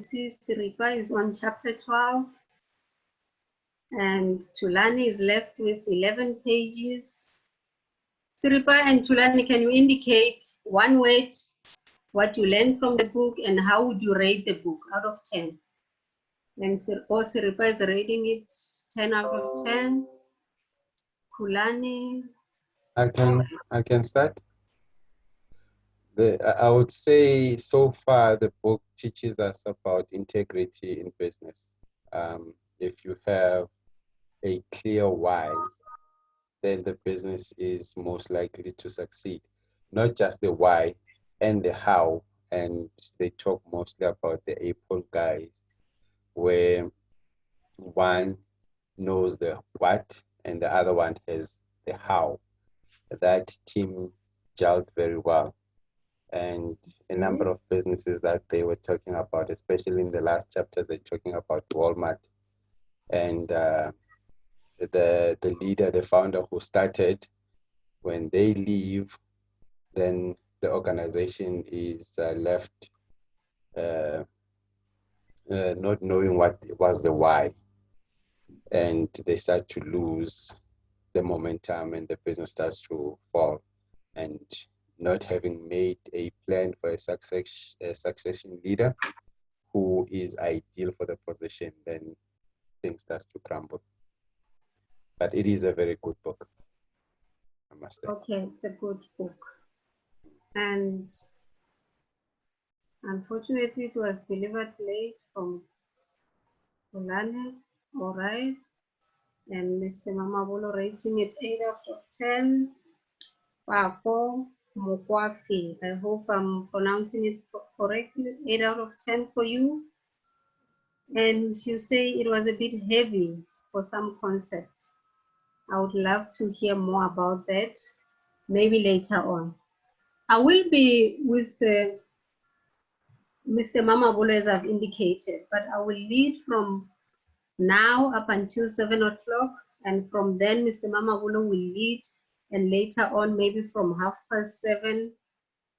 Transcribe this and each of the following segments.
see Siripa is on chapter 12, and Tulani is left with 11 pages. Siripa and Tulani, can you indicate one word, what you learned from the book, and how would you rate the book out of 10? And Siripa is rating it 10 out of 10. Tulani. I can start. I would say so far the book teaches us about integrity in business. If you have a clear why, then the business is most likely to succeed. Not just the why and the how. And they talk mostly about the Apple guys, where one knows the what and the other one has the how. That team gelled very well. And a number of businesses that they were talking about, especially in the last chapters, they're talking about Walmart and the leader, the founder who started. When they leave, then the organization is left not knowing what was the why, and they start to lose the momentum, and the business starts to fall. And not having made a plan for a succession leader who is ideal for the position, then things starts to crumble. But it is a very good book, I must say. Okay, it's a good book. And unfortunately, it was delivered late from Tulani, all right. And Mr. Mamabolo rating it 8 out of 10. Pako Mokwafi, I hope I'm pronouncing it correctly, 8 out of 10 for you. And you say it was a bit heavy for some concept. I would love to hear more about that, maybe later on. I will be with Mr. Mamabolo, as I've indicated, but I will lead from now up until 7 o'clock, and from then Mr. Mamabolo will lead, and later on, maybe from 7:30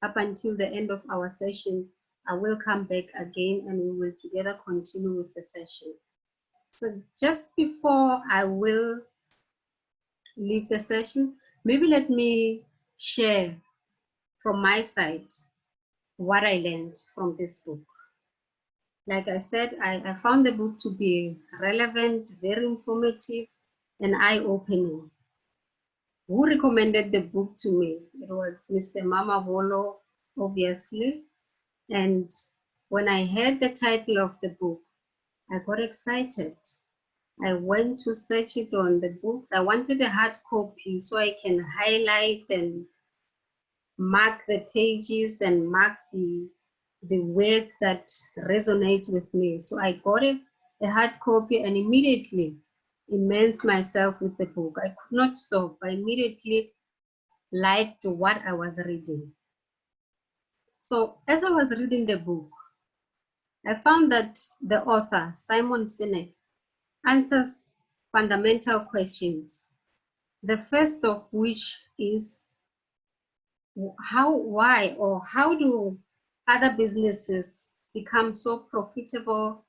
up until the end of our session, I will come back again and we will together continue with the session. So just before I will leave the session, maybe let me share from my side what I learned from this book. Like I said, I found the book to be relevant, very informative, and eye-opening. Who recommended the book to me? It was Mr. Mamabolo, obviously. And when I heard the title of the book, I got excited. I went to search it on the books. I wanted a hard copy so I can highlight and mark the pages and mark the words that resonate with me. So I got a hard copy and immediately immersed myself with the book. I could not stop. I immediately liked what I was reading. So as I was reading the book, I found that the author, Simon Sinek, answers fundamental questions. The first of which is how do other businesses become so profitable,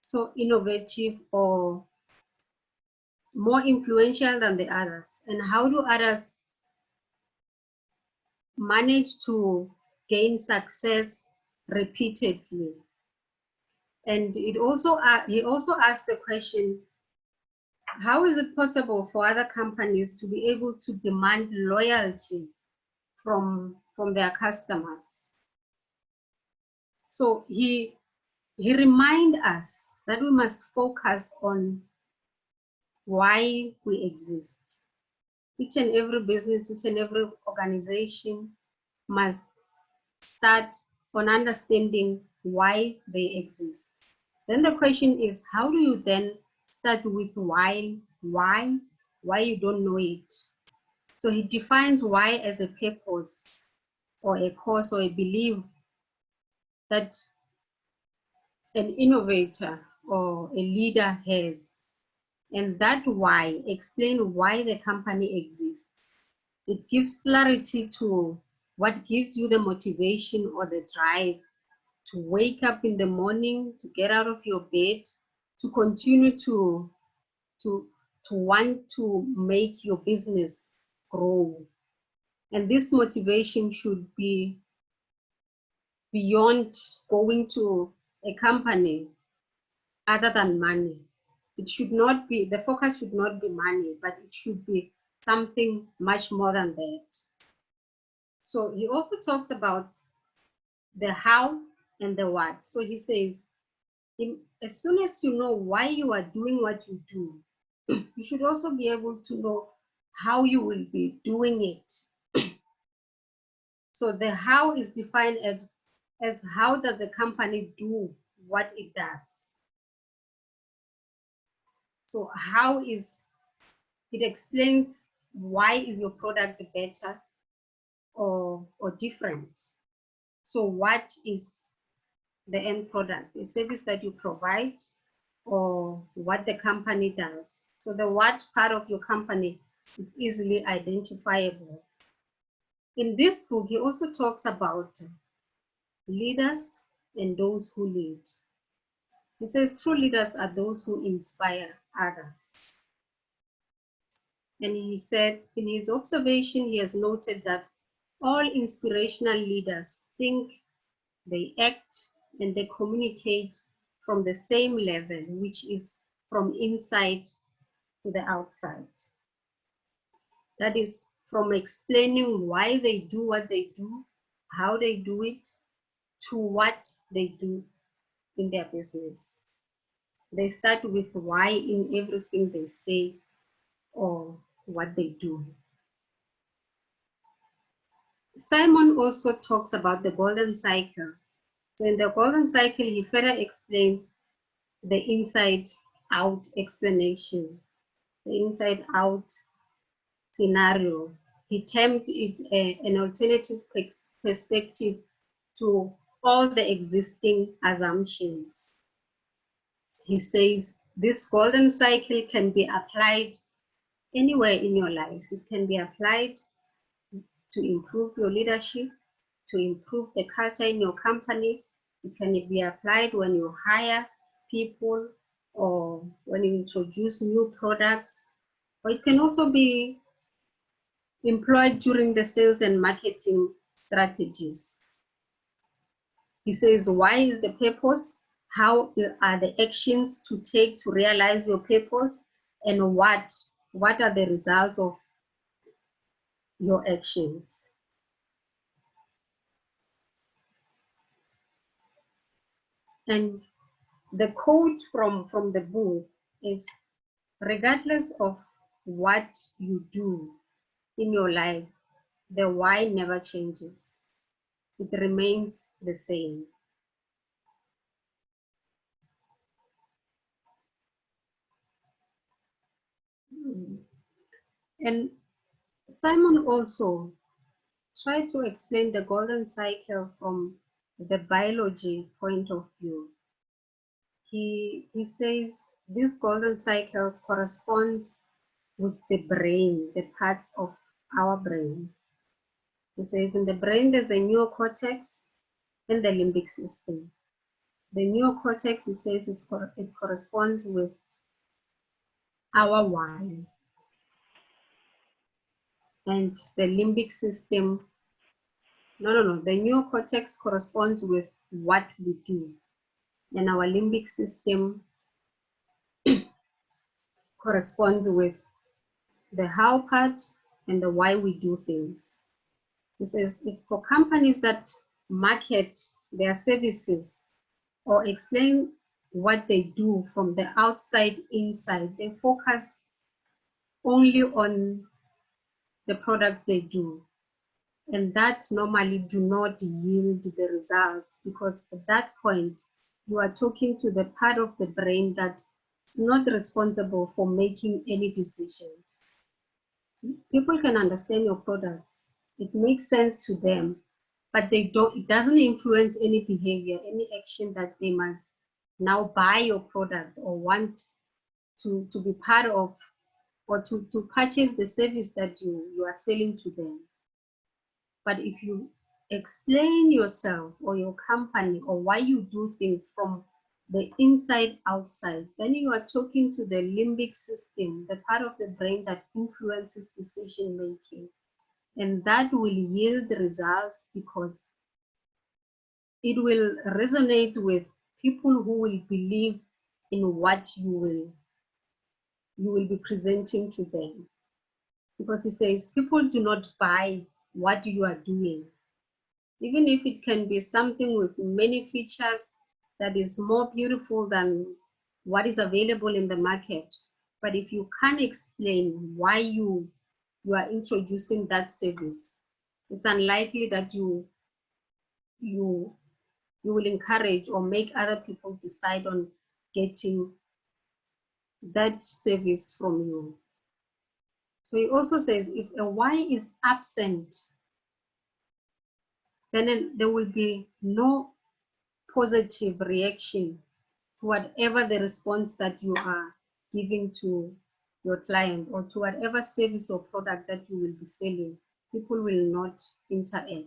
so innovative, or more influential than the others? And how do others manage to gain success repeatedly? And he also asked the question, how is it possible for other companies to be able to demand loyalty from their customers? So he reminds us that we must focus on why we exist. Each and every business, each and every organization must start on understanding why they exist. Then the question is, how do you then start with why you don't know it? So he defines why as a purpose or a cause or a belief that an innovator or a leader has. And that why, explain why the company exists. It gives clarity to what gives you the motivation or the drive to wake up in the morning, to get out of your bed, to continue to want to make your business grow. And this motivation should be beyond going to a company other than money. It should not be, the focus should not be money, but it should be something much more than that. So he also talks about the how and the what. So he says, as soon as you know why you are doing what you do, you should also be able to know how you will be doing it. So the how is defined as how does a company do what it does. So how is, it explains why is your product better or different. So what is the end product, the service that you provide or what the company does. So the what part of your company is easily identifiable. In this book, he also talks about leaders and those who lead. He says true leaders are those who inspire others. And he said in his observation, he has noted that all inspirational leaders think, they act, and they communicate from the same level, which is from inside to the outside. That is from explaining why they do what they do, how they do it, to what they do in their business. They start with why in everything they say or what they do. Simon also talks about the golden cycle. So in the golden cycle, he further explains the inside out explanation, the inside out scenario. He termed it an alternative perspective to all the existing assumptions. He says this golden cycle can be applied anywhere in your life. It can be applied to improve your leadership, to improve the culture in your company. It can be applied when you hire people or when you introduce new products, or it can also be employed during the sales and marketing strategies. He says, why is the purpose? How are the actions to take to realize your purpose? And what are the results of your actions? And the quote from the book is, regardless of what you do in your life, the why never changes. It remains the same. And Simon also tried to explain the golden cycle from the biology point of view. He says this golden cycle corresponds with the brain, the parts of our brain. He says in the brain there's a neocortex and the limbic system. The neocortex, he says, it corresponds with our why. And the limbic system, the neocortex corresponds with what we do. And our limbic system corresponds with the how part and the why we do things. He says, if for companies that market their services or explain what they do from the outside inside, they focus only on the products they do. And that normally do not yield the results, because at that point, you are talking to the part of the brain that is not responsible for making any decisions. People can understand your products. It makes sense to them, but it doesn't influence any behavior, any action that they must now buy your product or want to be part of, or to purchase the service that you are selling to them. But if you explain yourself or your company or why you do things from the inside outside, then you are talking to the limbic system, the part of the brain that influences decision making. And that will yield results because it will resonate with people who will believe in what you will be presenting to them. Because he says people do not buy what you are doing. Even if it can be something with many features that is more beautiful than what is available in the market. But if you can't explain why you are introducing that service, it's unlikely that you will encourage or make other people decide on getting that service from you. So he also says if a why is absent, then there will be no positive reaction to whatever the response that you are giving to your client or to whatever service or product that you will be selling. People will not interact.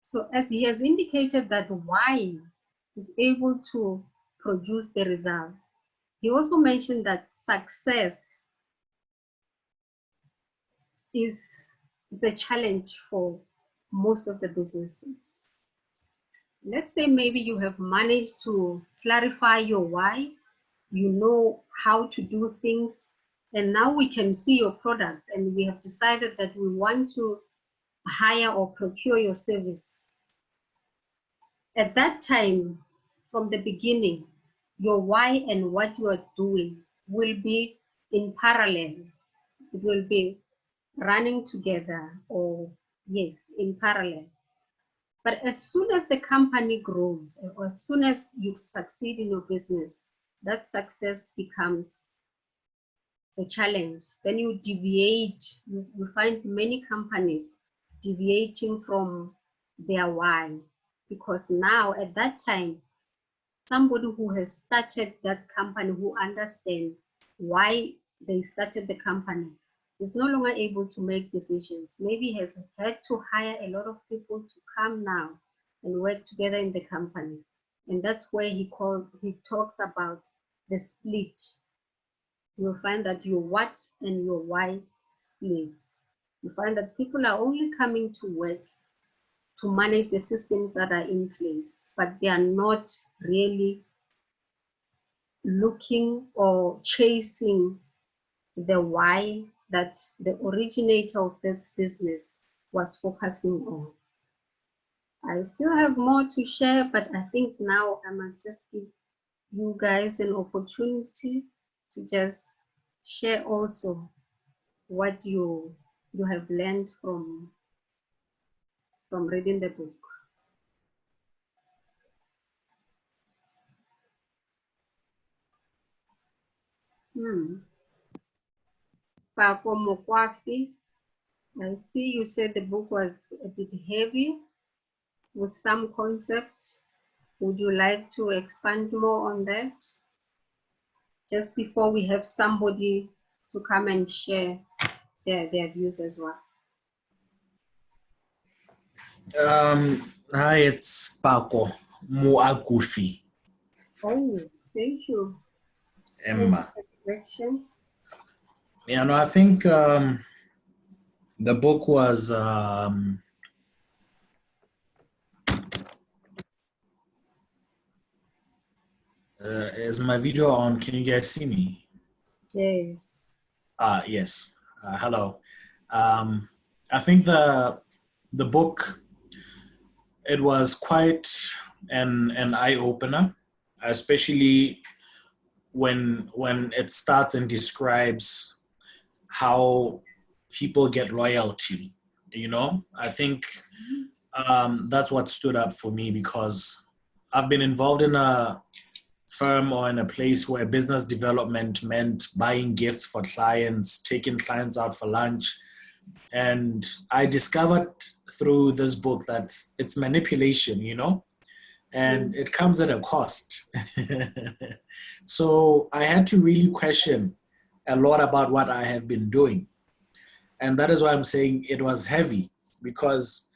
So as he has indicated that why is able to produce the results, he also mentioned that success is a challenge for most of the businesses. Let's say maybe you have managed to clarify your why, you know how to do things, and now we can see your product and we have decided that we want to hire or procure your service. At that time, from the beginning, your why and what you are doing will be in parallel. It will be running together, or yes, in parallel. But as soon as the company grows, or as soon as you succeed in your business, that success becomes a challenge. Then you deviate. You find many companies deviating from their why, because now at that time, somebody who has started that company, who understands why they started the company, is no longer able to make decisions. Maybe has had to hire a lot of people to come now and work together in the company. And that's where he talks about the split. You'll find that your what and your why splits. You find that people are only coming to work to manage the systems that are in place, but they are not really looking or chasing the why that the originator of this business was focusing on. I still have more to share, but I think now I must just give you guys an opportunity to just share also what you have learned from reading the book. Pako Mokwafi, I see you said the book was a bit heavy with some concept. Would you like to expand more on that? Just before we have somebody to come and share their views as well. Hi, it's Pako Muakufi. Oh, thank you. Emma. Correction. Yeah, no, I think the book was is my video on? Can you guys see me? Yes. Yes. Hello. I think the book, it was quite an eye opener, especially when it starts and describes how people get royalty. You know, I think that's what stood up for me, because I've been involved in a firm or in a place where business development meant buying gifts for clients, taking clients out for lunch. And I discovered through this book that it's manipulation, you know, and it comes at a cost. So I had to really question a lot about what I have been doing. And that is why I'm saying it was heavy, because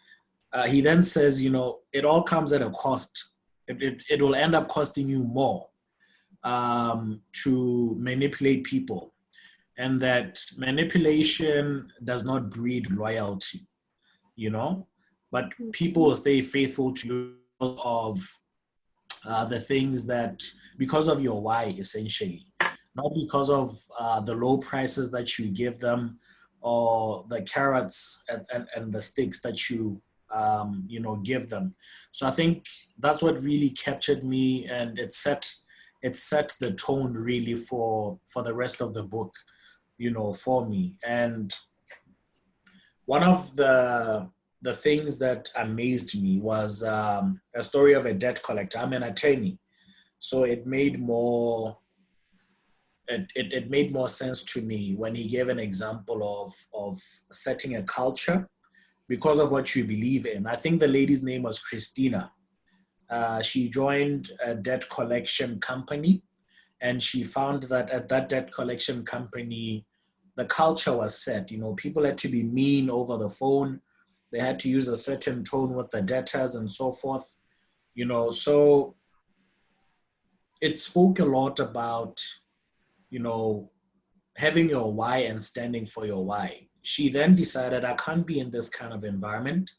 he then says, you know, it all comes at a cost. It will end up costing you more to manipulate people, and that manipulation does not breed loyalty, you know, but people will stay faithful to you because of the things that, because of your why, essentially, not because of the low prices that you give them or the carrots and the sticks that you you know, give them. So I think that's what really captured me, and it set the tone really for the rest of the book, you know, for me. And one of the things that amazed me was a story of a debt collector. I'm an attorney, so it made more it made more sense to me when he gave an example of setting a culture because of what you believe in. I think the lady's name was Christina. She joined a debt collection company, and she found that at that debt collection company, the culture was set. You know, people had to be mean over the phone. They had to use a certain tone with the debtors and so forth. You know, so it spoke a lot about, you know, having your why and standing for your why. She then decided, I can't be in this kind of environment.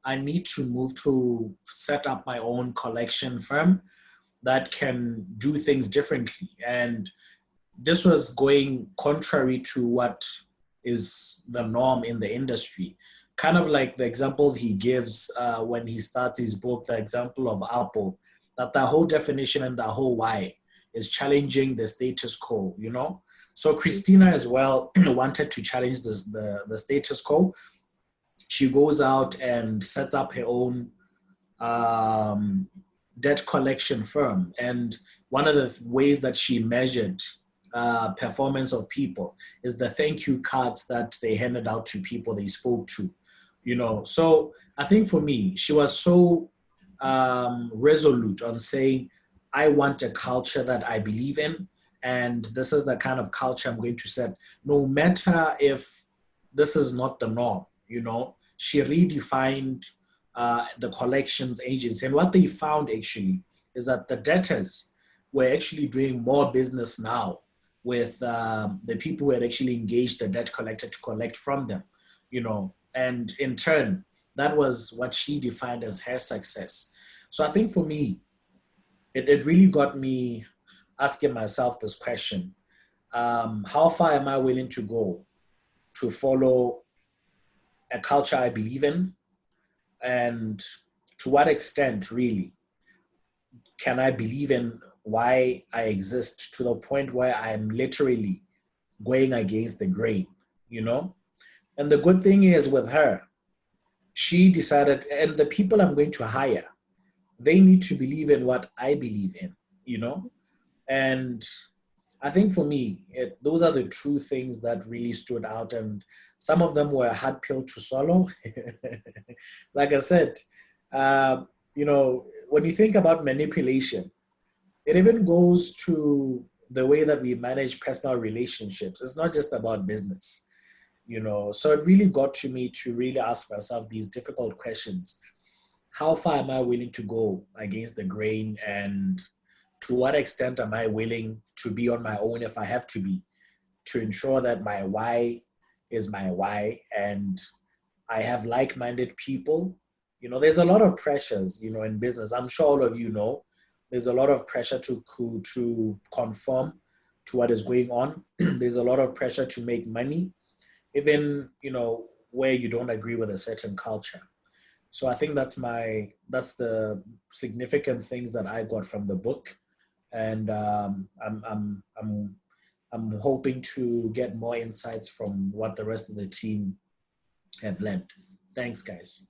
I need to move to set up my own collection firm that can do things differently. And this was going contrary to what is the norm in the industry. Kind of like the examples he gives when he starts his book, the example of Apple, that the whole definition and the whole why is challenging the status quo, you know? So Christina as well wanted to challenge the status quo. She goes out and sets up her own debt collection firm. And one of the ways that she measured performance of people is the thank you cards that they handed out to people they spoke to, you know. So I think for me, she was so resolute on saying, I want a culture that I believe in, and this is the kind of culture I'm going to set, no matter if this is not the norm, you know. She redefined the collections agency. And what they found actually is that the debtors were actually doing more business now with the people who had actually engaged the debt collector to collect from them, you know. And in turn, that was what she defined as her success. So I think for me, it really got me asking myself this question. How far am I willing to go to follow a culture I believe in? And to what extent, really, can I believe in why I exist to the point where I'm literally going against the grain, you know? And the good thing is with her, she decided, and the people I'm going to hire, they need to believe in what I believe in, you know? And I think for me, those are the true things that really stood out. And some of them were a hard pill to swallow. Like I said, you know, when you think about manipulation, it even goes to the way that we manage personal relationships. It's not just about business, you know. So it really got to me to really ask myself these difficult questions. How far am I willing to go against the grain, and to what extent am I willing to be on my own if I have to be, to ensure that my why is my why and I have like-minded people? You know, there's a lot of pressures, you know, in business. I'm sure all of you know, there's a lot of pressure to conform to what is going on. There's a lot of pressure to make money, even, you know, where you don't agree with a certain culture. So I think that's the significant things that I got from the book. And I'm hoping to get more insights from what the rest of the team have learned. Thanks, guys.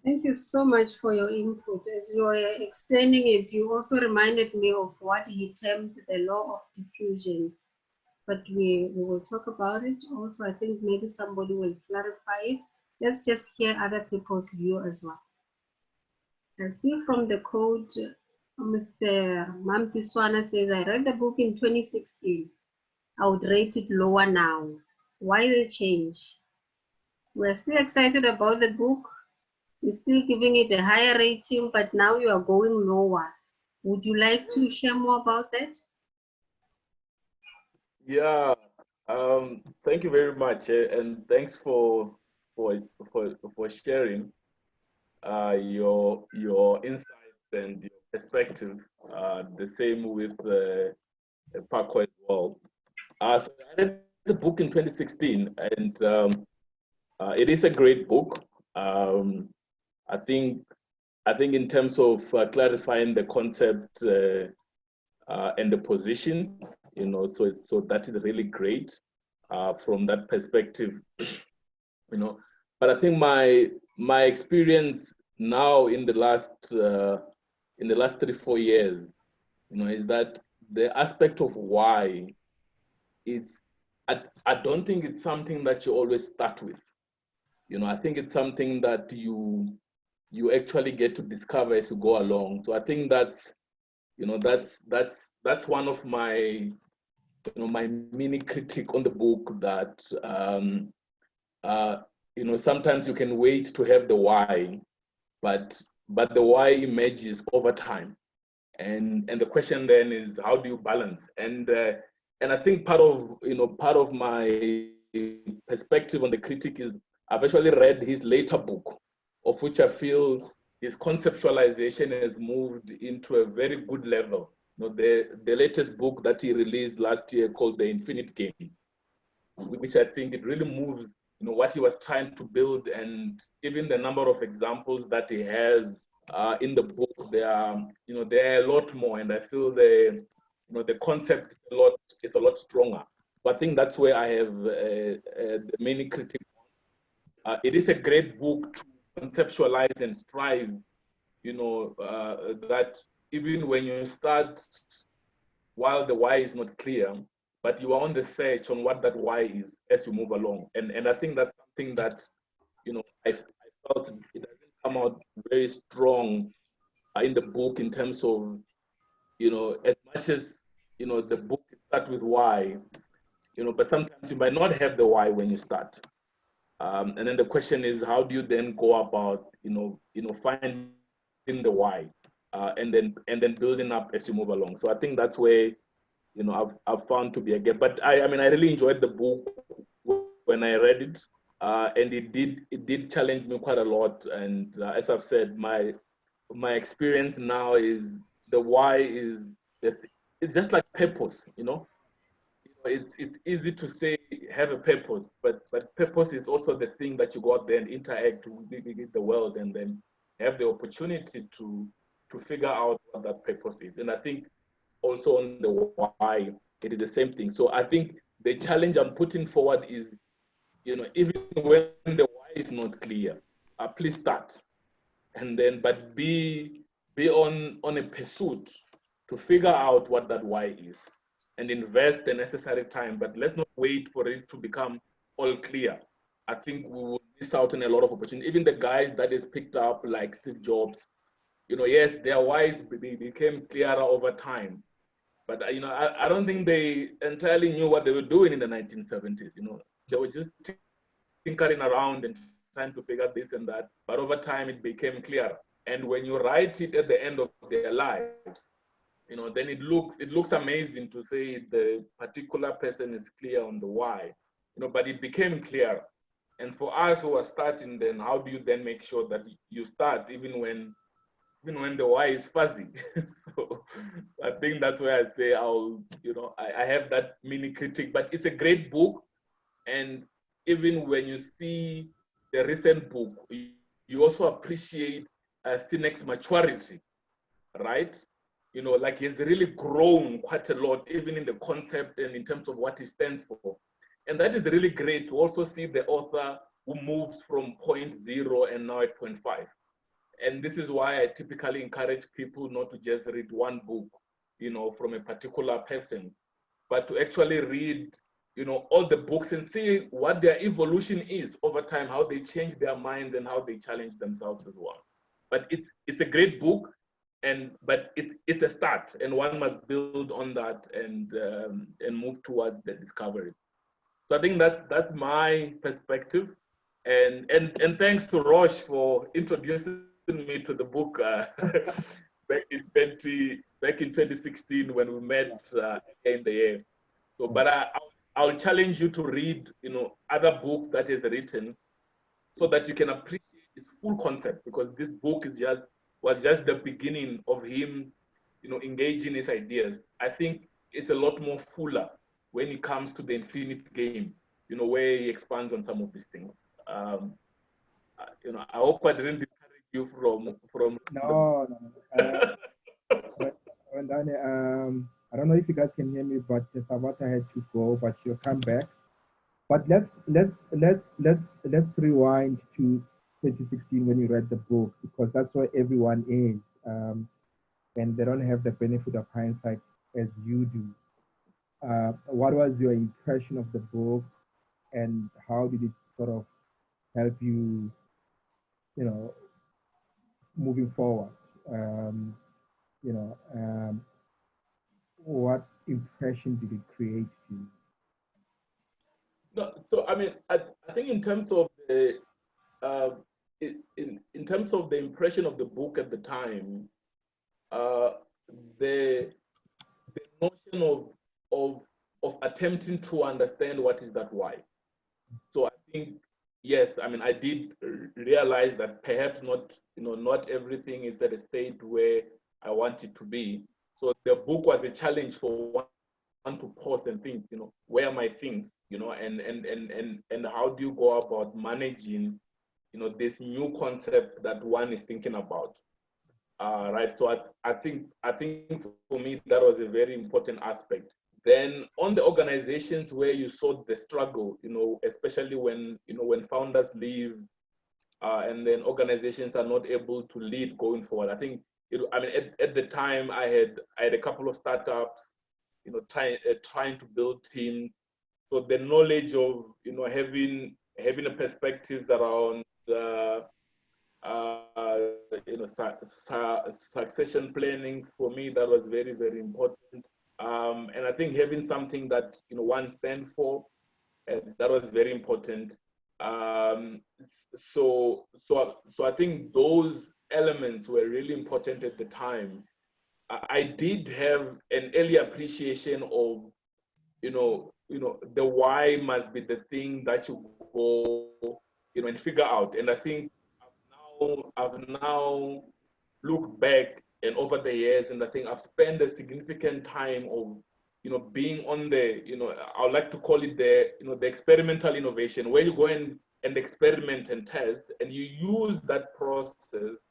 Thank you so much for your input. As you were explaining it, you also reminded me of what he termed the law of diffusion. But we will talk about it also. I think maybe somebody will clarify it. Let's just hear other people's view as well. I see from the code, Mr. Mamphiswana says, I read the book in 2016. I would rate it lower now. Why the change? We're still excited about the book. You're still giving it a higher rating, but now you are going lower. Would you like to share more about that? Yeah, thank you very much, and thanks for sharing your insights and your perspective. The same with Paco as well. So I read the book in 2016, and it is a great book. I think in terms of clarifying the concept and the position, so that is really great from that perspective, But I think my experience now in the last 3-4 years, is that the aspect of why it's I don't think it's something that you always start with. I think it's something that you actually get to discover as you go along. So I think that's one of my my mini critique on the book, that sometimes you can wait to have the why, but the why emerges over time, and the question then is, how do you balance? And I think part of my perspective on the critic is, I've actually read his later book, of which I feel his conceptualization has moved into a very good level. The latest book that he released last year, called The Infinite Game, which I think it really moves what he was trying to build, and even the number of examples that he has in the book, there are a lot more, and I feel the concept is a lot stronger. But I think that's where I have the many critics. It is a great book to conceptualize and strive, that even when you start, while the why is not clear, but you are on the search on what that why is as you move along. And I think that's something that, I felt it doesn't come out very strong in the book, in terms of, as much as, the book starts with why, but sometimes you might not have the why when you start. And then the question is, how do you then go about, finding the why, and then building up as you move along. So I think that's where, I've found to be a gap. But I mean, I really enjoyed the book when I read it, and it did challenge me quite a lot. And as I've said, my experience now is the why is it's just like purpose, It's easy to say have a purpose, but purpose is also the thing that you go out there and interact with the world, and then have the opportunity to figure out what that purpose is. And I think also on the why, it is the same thing. So I think the challenge I'm putting forward is, even when the why is not clear, please start, and then but be on a pursuit to figure out what that why is, and invest the necessary time. But let's not wait for it to become all clear. I think we will miss out on a lot of opportunity. Even the guys that is picked up, like Steve Jobs, yes, their whys became clearer over time. But I don't think they entirely knew what they were doing in the 1970s. They were just tinkering around and trying to figure this and that. But over time, it became clearer. And when you write it at the end of their lives, then it looks amazing to say the particular person is clear on the why. But it became clear. And for us who are starting, then how do you then make sure that you start even when the why is fuzzy? So I think that's where I say I have that mini critique, but it's a great book. And even when you see the recent book, you also appreciate Sinek's maturity, right? Like he's really grown quite a lot, even in the concept and in terms of what he stands for. And that is really great to also see the author who moves from point 0 and now at point 5. And this is why I typically encourage people not to just read one book, from a particular person, but to actually read, all the books and see what their evolution is over time, how they change their minds and how they challenge themselves as well. But it's a great book, but it's a start, and one must build on that and move towards the discovery. So I think that's my perspective. And thanks to Roche for introducing me to the book back in 2016 when we met in the year. So, but I'll challenge you to read, other books that he's written, so that you can appreciate his full concept. Because this book was just the beginning of him, engaging his ideas. I think it's a lot more fuller when it comes to the infinite game, where he expands on some of these things. I hope I didn't discourage you from. No. Rendani, I don't know if you guys can hear me, but Sabata had to go, but she'll come back. But let's rewind to 2016 when you read the book, because that's where everyone is, and they don't have the benefit of hindsight as you do. What was your impression of the book, and how did it sort of help you, moving forward? What impression did it create to you? No, so I mean, I think in terms of the in terms of the impression of the book at the time, the notion of attempting to understand what is that why. So I think, yes, I mean, I did realize that perhaps not everything is at a state where I want it to be. So the book was a challenge for one to pause and think, where are my things, and how do you go about managing, this new concept that one is thinking about, right? So I think for me that was a very important aspect. Then on the organizations where you saw the struggle, especially when founders leave, and then organizations are not able to lead going forward. I think at the time I had a couple of startups, trying to build teams. So the knowledge of having a perspective around succession planning, for me that was very, very important. And I think having something that one stands for, that was very important. So I think those elements were really important at the time. I did have an early appreciation of, the why must be the thing that you go, and figure out. And I think I've now looked back and over the years, and I think I've spent a significant time of, being on the, I would like to call it the experimental innovation, where you go and experiment and test, and you use that process,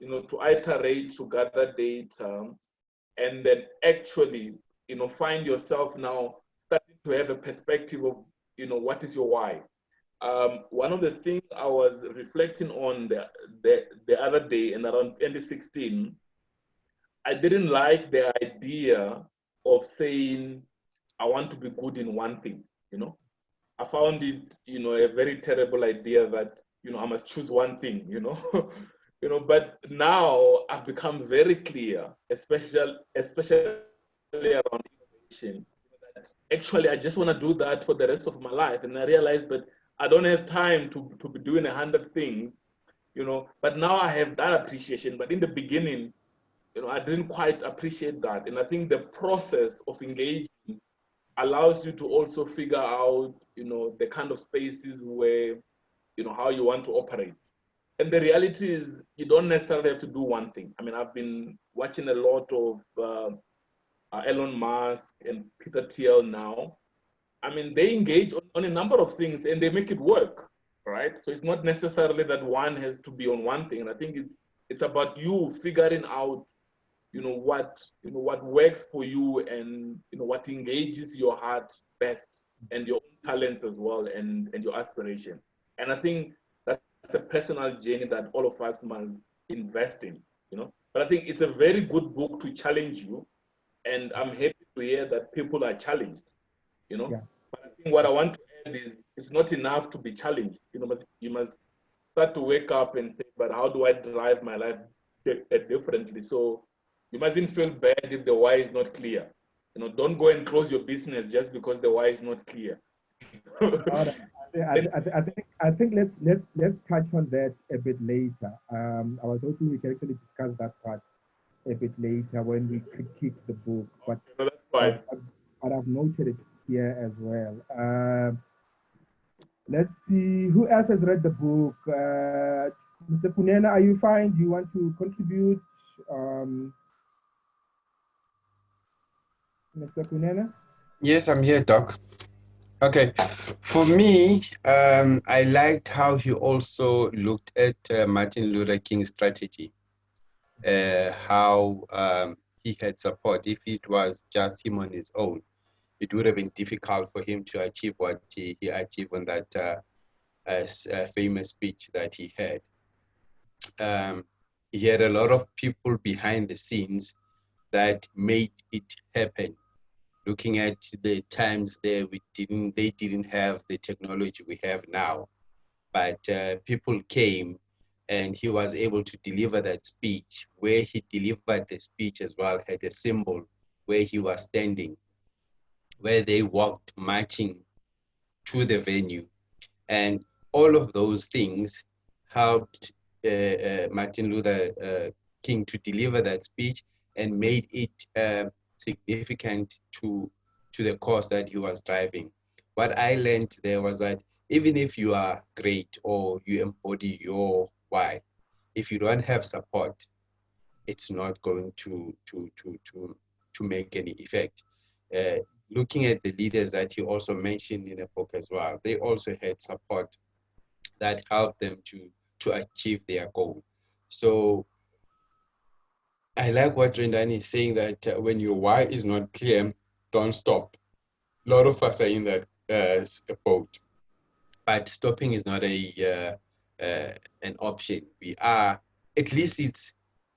to iterate, to gather data, and then actually, find yourself now starting to have a perspective of, what is your why. One of the things I was reflecting on the other day, and around 2016, I didn't like the idea of saying, I want to be good in one thing, I found it, a very terrible idea that, I must choose one thing, but now I've become very clear, especially around innovation, that actually I just want to do that for the rest of my life. And I realized that I don't have time to be doing 100 things, but now I have that appreciation. But in the beginning, I didn't quite appreciate that. And I think the process of engaging allows you to also figure out, the kind of spaces where, how you want to operate. And the reality is you don't necessarily have to do one thing. I mean, I've been watching a lot of Elon Musk and Peter Thiel now. I mean, they engage on a number of things and they make it work, right? So it's not necessarily that one has to be on one thing. And I think it's about you figuring out, what works for you, and what engages your heart best, and your own talents as well, and your aspiration. And I think that's a personal journey that all of us must invest in, But I think it's a very good book to challenge you, and I'm happy to hear that people are challenged, Yeah. But I think what I want to add is it's not enough to be challenged. You must start to wake up and say, but how do I drive my life differently? So you mustn't feel bad if the why is not clear. Don't go and close your business just because the why is not clear. I think let's touch on that a bit later. I was hoping we can actually discuss that part a bit later when we critique the book, but No, that's fine. I've noted it here as well. Let's see who else has read the book. Mr. Punena, are you fine? Do you want to contribute? Mr. Punena? Yes, I'm here, Doc. Okay, for me, I liked how he also looked at Martin Luther King's strategy, how he had support. If it was just him on his own, it would have been difficult for him to achieve what he achieved on that famous speech that he had. He had a lot of people behind the scenes that made it happen. Looking at the times there, they didn't have the technology we have now, but people came and he was able to deliver that speech. Where he delivered the speech as well had a symbol where he was standing, where they walked marching to the venue. And all of those things helped Martin Luther King to deliver that speech and made it significant to the cause that he was driving. What I learned there was that even if you are great or you embody your why, if you don't have support, it's not going to make any effect. Looking at the leaders that you also mentioned in the book as well, they also had support that helped them to achieve their goal. So I like what Rendani is saying, that when your why is not clear, don't stop. A lot of us are in that boat, but stopping is not an option. We are, at least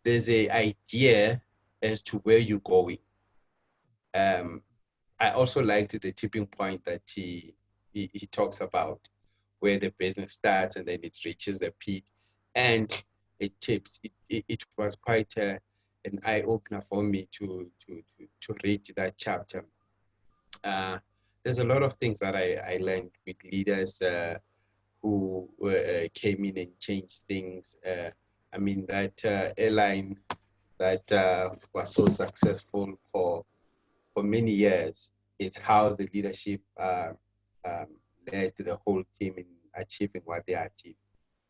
there's an idea as to where you're going. I also liked the tipping point that he talks about, where the business starts and then it reaches the peak and it tips. It was quite an eye opener for me to read that chapter. There's a lot of things that I learned with leaders who came in and changed things. I mean, that airline that was so successful for many years, it's how the leadership led the whole team in achieving what they achieved.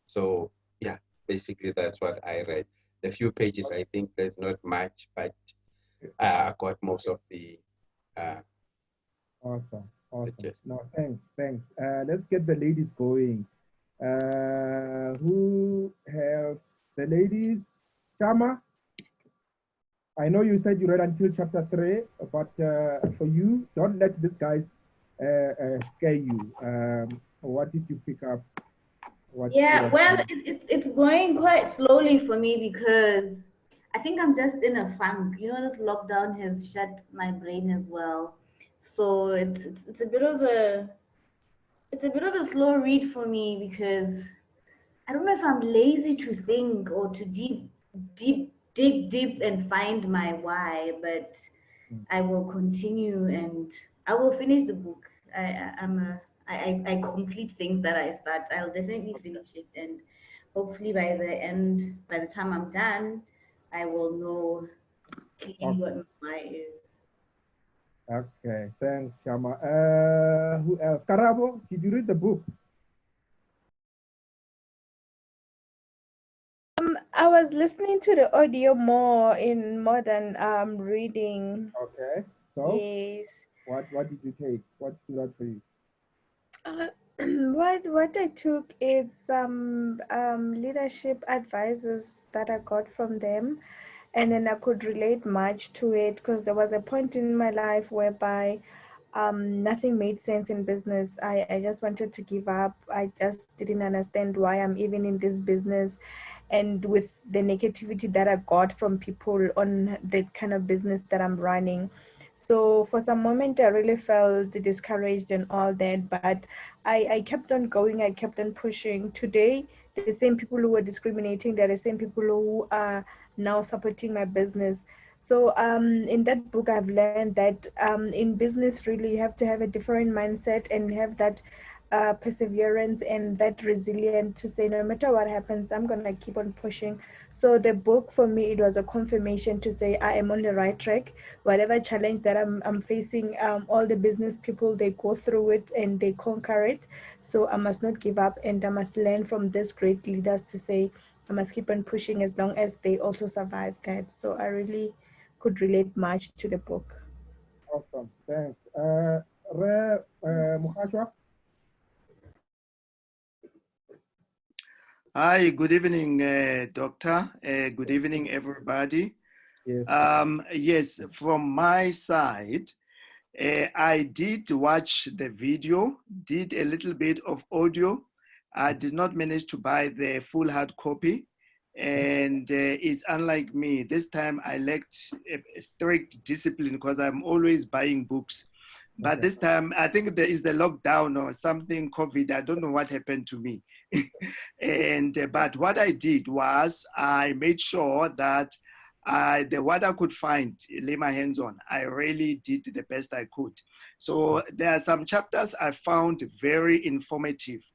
So yeah, basically that's what I read. The few pages, I think there's not much, but I got most of the Awesome. gist. No, thanks. Let's get the ladies going. Who has the ladies? Shama? I know you said you read until chapter 3, but for you, don't let this guy scare you. What did you pick up? Yeah, well, it's going quite slowly for me because I think I'm just in a funk. You know, this lockdown has shut my brain as well. So it's a bit of a slow read for me because I don't know if I'm lazy to think or to dig deep and find my why, but I will continue and I will finish the book. I complete things that I start. I'll definitely finish it, and hopefully by the time I'm done, I will know clearly what my why is. Okay, thanks, Shama. Who else? Karabo, did you read the book? I was listening to the audio more than reading. Okay, so Yes. what did you take? What stood out for you? What I took is some leadership advices that I got from them, and then I could relate much to it because there was a point in my life whereby nothing made sense in business. I just wanted to give up. I just didn't understand why I'm even in this business, and with the negativity that I got from people on the kind of business that I'm running. So for some moment, I really felt discouraged and all that, but I kept on going. I kept on pushing. Today, the same people who were discriminating, they're the same people who are now supporting my business. So in that book, I've learned that in business, really, you have to have a different mindset and have that perseverance and that resilience to say, no matter what happens, I'm going to keep on pushing. So the book for me, it was a confirmation to say I am on the right track. Whatever challenge that I'm facing, all the business people, they go through it and they conquer it. So I must not give up, and I must learn from these great leaders to say I must keep on pushing as long as they also survive, guys. So I really could relate much to the book. Awesome, thanks. Mogashoa? Hi, good evening, Doctor. Good evening, everybody. Yes. Yes, from my side, I did watch the video, did a little bit of audio. I did not manage to buy the full hard copy. And it's unlike me. This time I lacked a strict discipline because I'm always buying books. But this time, I think there is the lockdown or something, COVID. I don't know what happened to me. But what I did was I made sure that what I could find, lay my hands on, I really did the best I could. So there are some chapters I found very informative,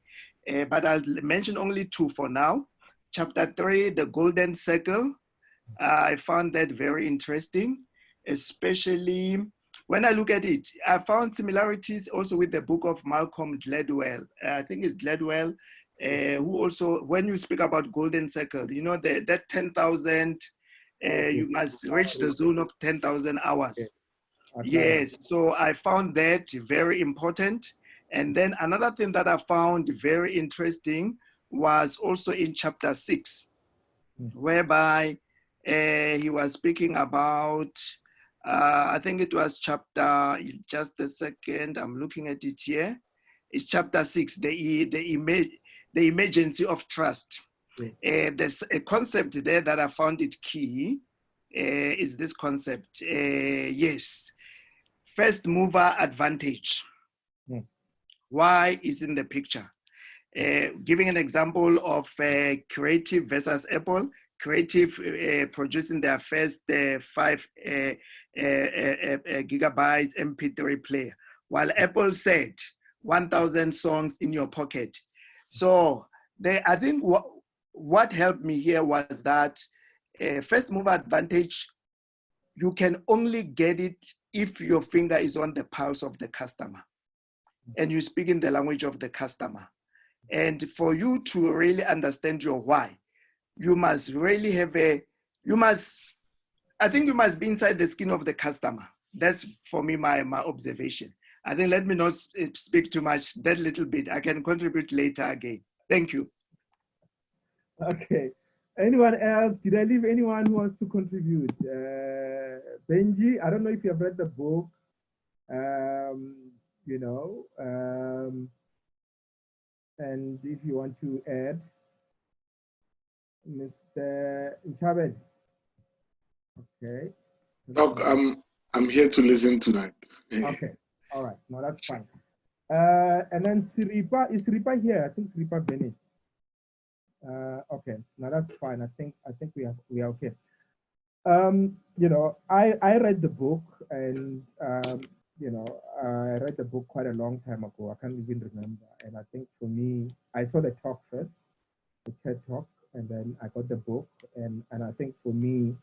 but I'll mention only two for now. Chapter 3, the Golden Circle, I found that very interesting, especially when I look at it. I found similarities also with the book of Malcolm Gladwell. I think it's Gladwell, who also, when you speak about Golden Circle, you know, that 10,000, you must reach the zone of 10,000 hours. Yes, so I found that very important. And then another thing that I found very interesting was also in chapter 6, whereby he was speaking about, I think it was chapter, just a second, I'm looking at it here. It's chapter 6, the emergency of trust. There's a concept there that I found it key, is this concept, yes, first mover advantage. Why is in the picture? Giving an example of Creative versus Apple. Creative producing their first 5 gigabytes MP3 player, while Apple said 1,000 songs in your pocket. So I think what helped me here was that first mover advantage, you can only get it if your finger is on the pulse of the customer and you speak in the language of the customer. And for you to really understand your why, you must really have I think you must be inside the skin of the customer. That's for me, my observation. I think let me not speak too much, that little bit. I can contribute later again. Thank you. Okay. Anyone else? Did I leave anyone who wants to contribute? Benji, I don't know if you have read the book. And if you want to add, Mr. Ntshabele. Okay. Doc, I'm here to listen tonight. Okay. All right. No, that's fine. And then Siripa, is Siripa here? I think Siripa Bennett. Okay. No, that's fine. I think we are okay. I read the book, and I read the book quite a long time ago. I can't even remember. And I think for me, I saw the talk first, the TED talk, and then I got the book. And I think for me,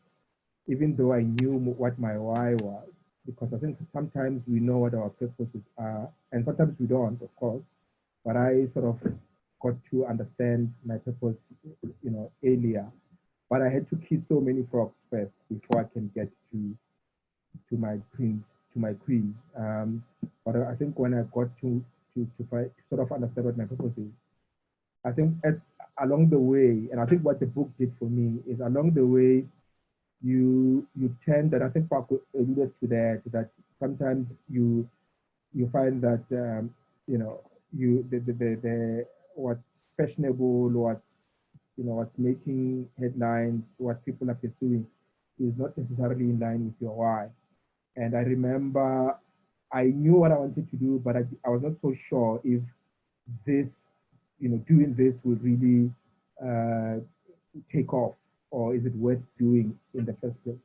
even though I knew what my why was, because I think sometimes we know what our purposes are, and sometimes we don't, of course. But I sort of got to understand my purpose, earlier. But I had to kiss so many frogs first before I can get to my prince, to my queen. But I think when I got to sort of understand what my purpose is, I think along the way, and I think what the book did for me is along the way, you tend, that I think Paco alluded to that sometimes you find that what's fashionable, what's making headlines, what people are pursuing is not necessarily in line with your why. And I remember I knew what I wanted to do, but I was not so sure if this, doing this would really take off, or is it worth doing in the first place?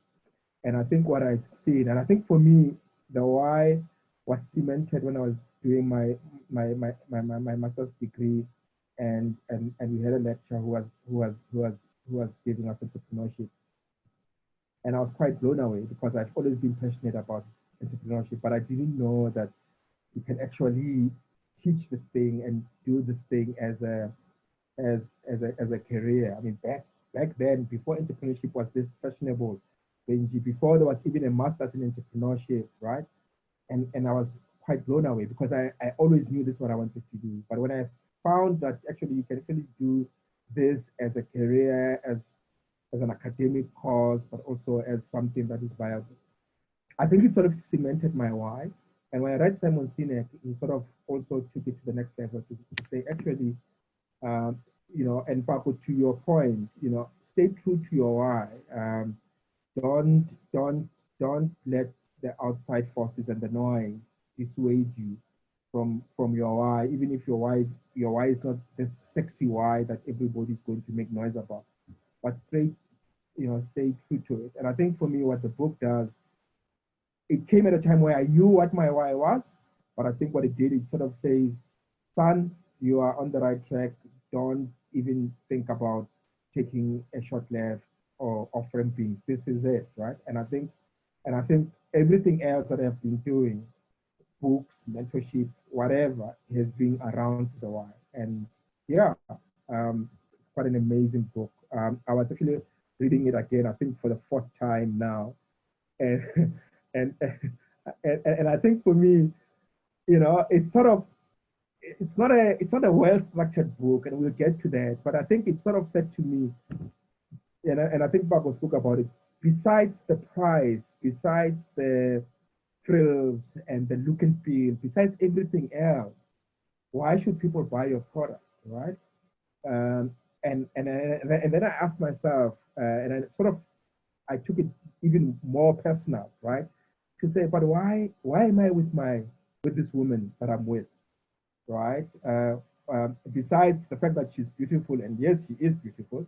And I think what I've seen, and I think for me, the why was cemented when I was doing my master's degree, and we had a lecturer who was giving us entrepreneurship, and I was quite blown away because I've always been passionate about entrepreneurship, but I didn't know that you can actually teach this thing and do this thing as a career. I mean, back then, before entrepreneurship was this fashionable, before there was even a master's in entrepreneurship, right? And I was quite blown away because I always knew this is what I wanted to do. But when I found that actually you can actually do this as a career, as an academic course, but also as something that is viable, I think it sort of cemented my why. And when I read Simon Sinek, he sort of also took it to the next level to say, actually, you know, and Paco, to your point, you know, stay true to your why. Don't let the outside forces and the noise dissuade you from your why, even if your why is not the sexy why that everybody's going to make noise about. But stay true to it. And I think for me, what the book does, it came at a time where I knew what my why was, but I think what it did, it sort of says, son, you are on the right track. Don't even think about taking a short left or off ramping. This is it, right? And I think everything else that I've been doing, books, mentorship, whatever, has been around the why. And yeah, it's quite an amazing book. I was actually reading it again, I think for the 4th time now. And and I think for me, you know, it's not a well-structured book, and we'll get to that, but I think it sort of said to me, and I think Paco spoke about it, besides the price, besides the frills and the look and feel, besides everything else, why should people buy your product, right? And then I asked myself, and I took it even more personal, right? To say, but why am I with this woman that I'm with, right? Besides the fact that she's beautiful, and yes, she is beautiful.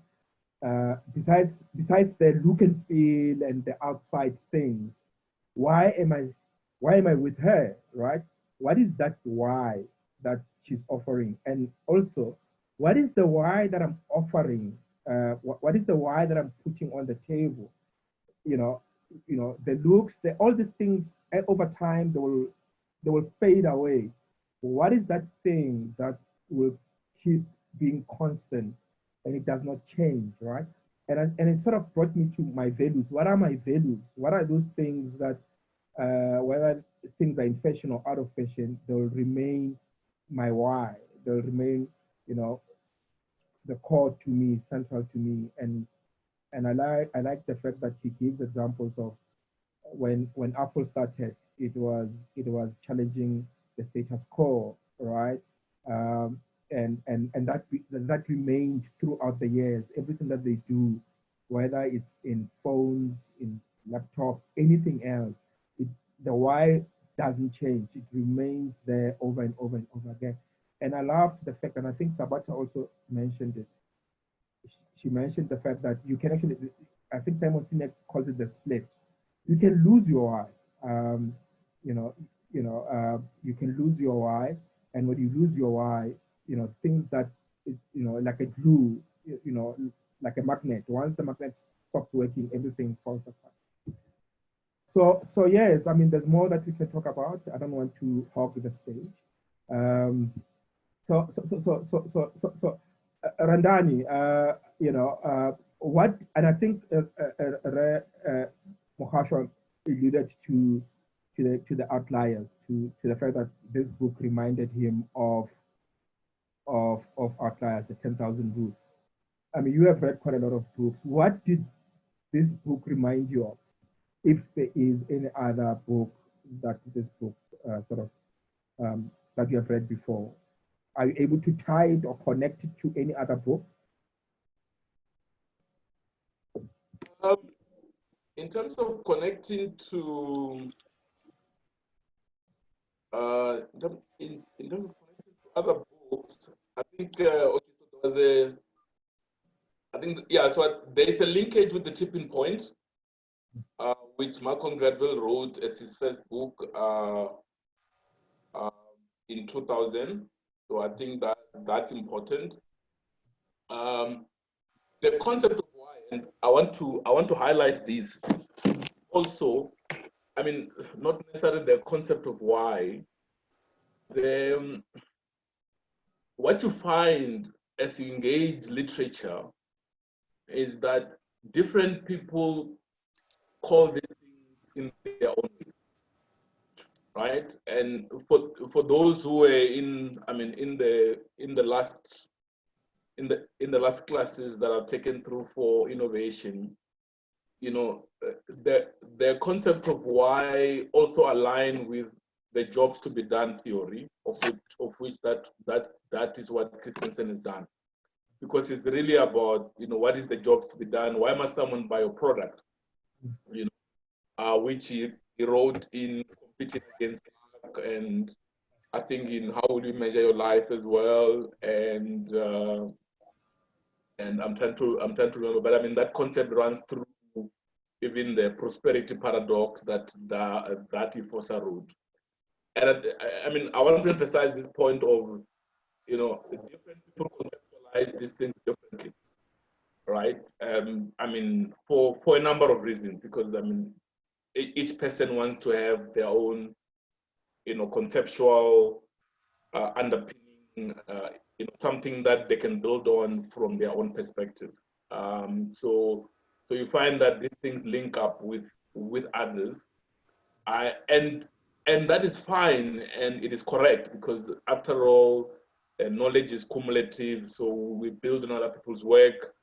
Besides the look and feel and the outside things, why am I with her, right? What is that why that she's offering? And also, what is the why that I'm offering? What is the why that I'm putting on the table? You know, the looks, all these things over time, they will fade away. What is that thing that will keep being constant and it does not change, right? And it sort of brought me to my values. What are my values? What are those things that, whether things are in fashion or out of fashion, they'll remain my why. They'll remain, you know, the core to me, central to me. And I like the fact that he gives examples of when Apple started, it was challenging the status quo, right? And that remained throughout the years. Everything that they do, whether it's in phones, in laptops, anything else, the why doesn't change. It remains there over and over and over again. And I love the fact, and I think Sabata also mentioned it. She mentioned the fact that you can actually, I think Simon Sinek calls it the split. You can lose your why. You can lose your why, and when you lose your why, you know, things that, like a glue, like a magnet. Once the magnet stops working, everything falls apart. So yes, I mean, there's more that we can talk about. I don't want to hog the stage. Rendani, what, and I think Mogashoa alluded to the outliers, to the fact that this book reminded him of outliers, the 10,000 Rules. I mean, you have read quite a lot of books. What did this book remind you of? If there is any other book that this book that you have read before, are you able to tie it or connect it to any other book? In terms of connecting to, in terms of connecting to other books, I think okay, so there was so there is a linkage with The Tipping Point, which Malcolm Gladwell wrote as his first book. in 2000. So I think that that's important. The concept of why, and I want to highlight this also. I mean, not necessarily the concept of why. What you find as you engage literature is that different people call these things in their own way, right? And for those who were in, I mean, in the last classes that I've taken through for innovation, you know, the concept of why also align with the jobs to be done theory, of which that is what Christensen has done, because it's really about, you know, what is the jobs to be done? Why must someone buy a product? You know, which he wrote in Competing Against Luck, and I think in How Will You Measure Your Life as well, and I'm trying to remember, but I mean that concept runs through even the prosperity paradox that Ifosa wrote. And I mean, I want to emphasize this point of, you know, different people conceptualize these things differently, right? I mean, for a number of reasons, because I mean, each person wants to have their own, you know, conceptual underpinning, you know, something that they can build on from their own perspective. So you find that these things link up with others, and that is fine, and it is correct, because after all, knowledge is cumulative. So we build on other people's work.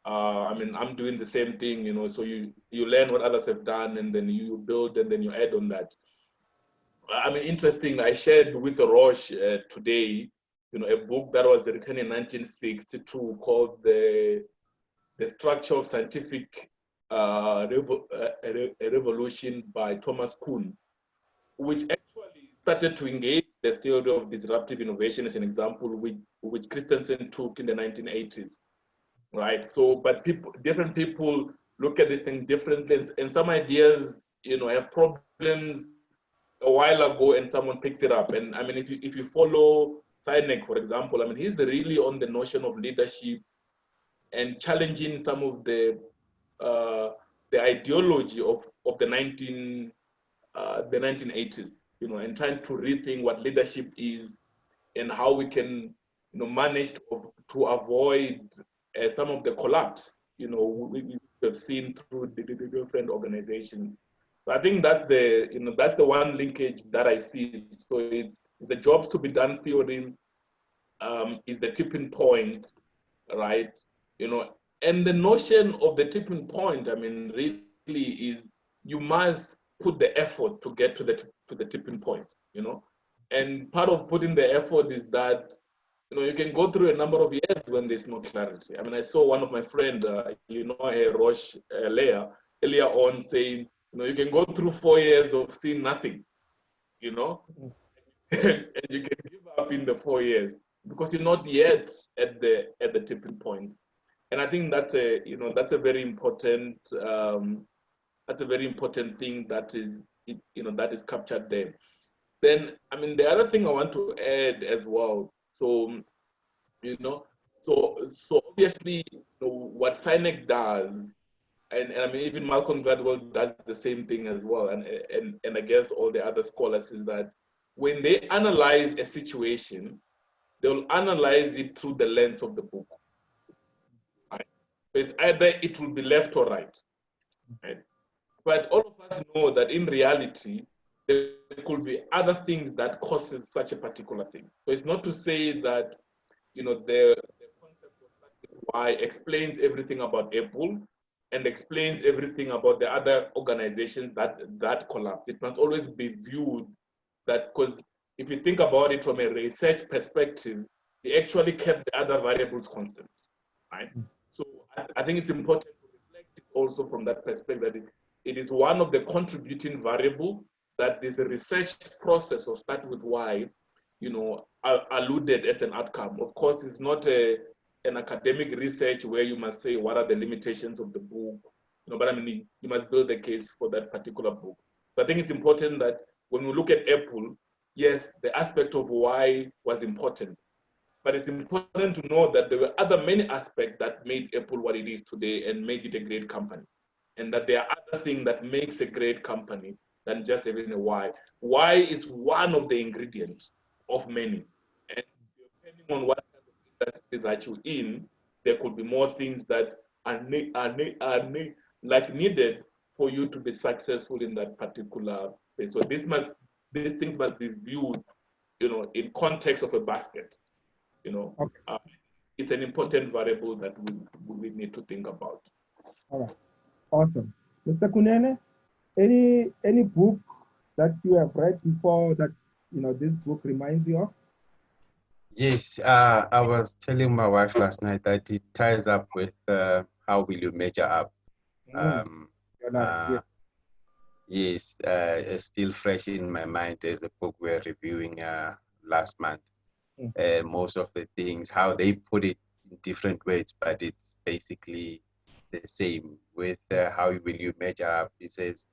I mean, I'm doing the same thing, you know. So you learn what others have done, and then you build, and then you add on that. I mean, interesting. I shared with Roche today, you know, a book that was written in 1962 called the Structure of Scientific Revolution by Thomas Kuhn, which actually started to engage the theory of disruptive innovation as an example, which Christensen took in the 1980s, right? So, but different people look at this thing differently, and some ideas, you know, have problems a while ago, and someone picks it up. And I mean, if you follow Sinek, for example, I mean, he's really on the notion of leadership and challenging some of the ideology of the 1980s, you know, and trying to rethink what leadership is and how we can, you know, manage to avoid some of the collapse, you know, we have seen through the different organizations. So I think that's the, you know, that's the one linkage that I see. So it's the jobs to be done theory is the tipping point, right? You know, and the notion of the tipping point, I mean, really is you must put the effort to get to the tipping point, you know. And part of putting the effort is that, you know, you can go through a number of years when there's no clarity. I mean, I saw one of my friends, you know, Roche earlier on saying, you know, you can go through 4 years of seeing nothing, you know, and you can give up in the 4 years because you're not yet at the tipping point. And I think that's a, you know, that's a very important thing that is, you know, that is captured there. Then, I mean, the other thing I want to add as well. So, you know, so obviously, you know, what Sinek does, and I mean, even Malcolm Gladwell does the same thing as well, and I guess all the other scholars, is that when they analyze a situation, they'll analyze it through the lens of the book. Right? So it's either it will be left or right. Right? But all of us know that in reality, there could be other things that causes such a particular thing. So it's not to say that, you know, the concept of why explains everything about Apple and explains everything about the other organizations that collapse. It must always be viewed that, because if you think about it from a research perspective, they actually kept the other variables constant, right? So I think it's important to reflect it also from that perspective, that it is one of the contributing variables that this research process of start with why, you know, alluded as an outcome. Of course, it's not an academic research where you must say what are the limitations of the book, you know, but I mean, you must build a case for that particular book. So I think it's important that when we look at Apple, yes, the aspect of why was important. But it's important to know that there were other many aspects that made Apple what it is today and made it a great company. And that there are other things that makes a great company than just having a why. Why is one of the ingredients of many. And depending on what kind of industry that you're in, there could be more things that are needed for you to be successful in that particular place. So these things must be viewed, in context of a basket. Okay. It's an important variable that we need to think about. All right, awesome. Mr. Kunene, any book that you have read before that this book reminds you of? Yes, I was telling my wife last night that it ties up with how will you measure up. Yes, it's still fresh in my mind as a book we're reviewing last month. Most of the things, how they put it in different ways, but it's basically the same with how will you measure up. It says,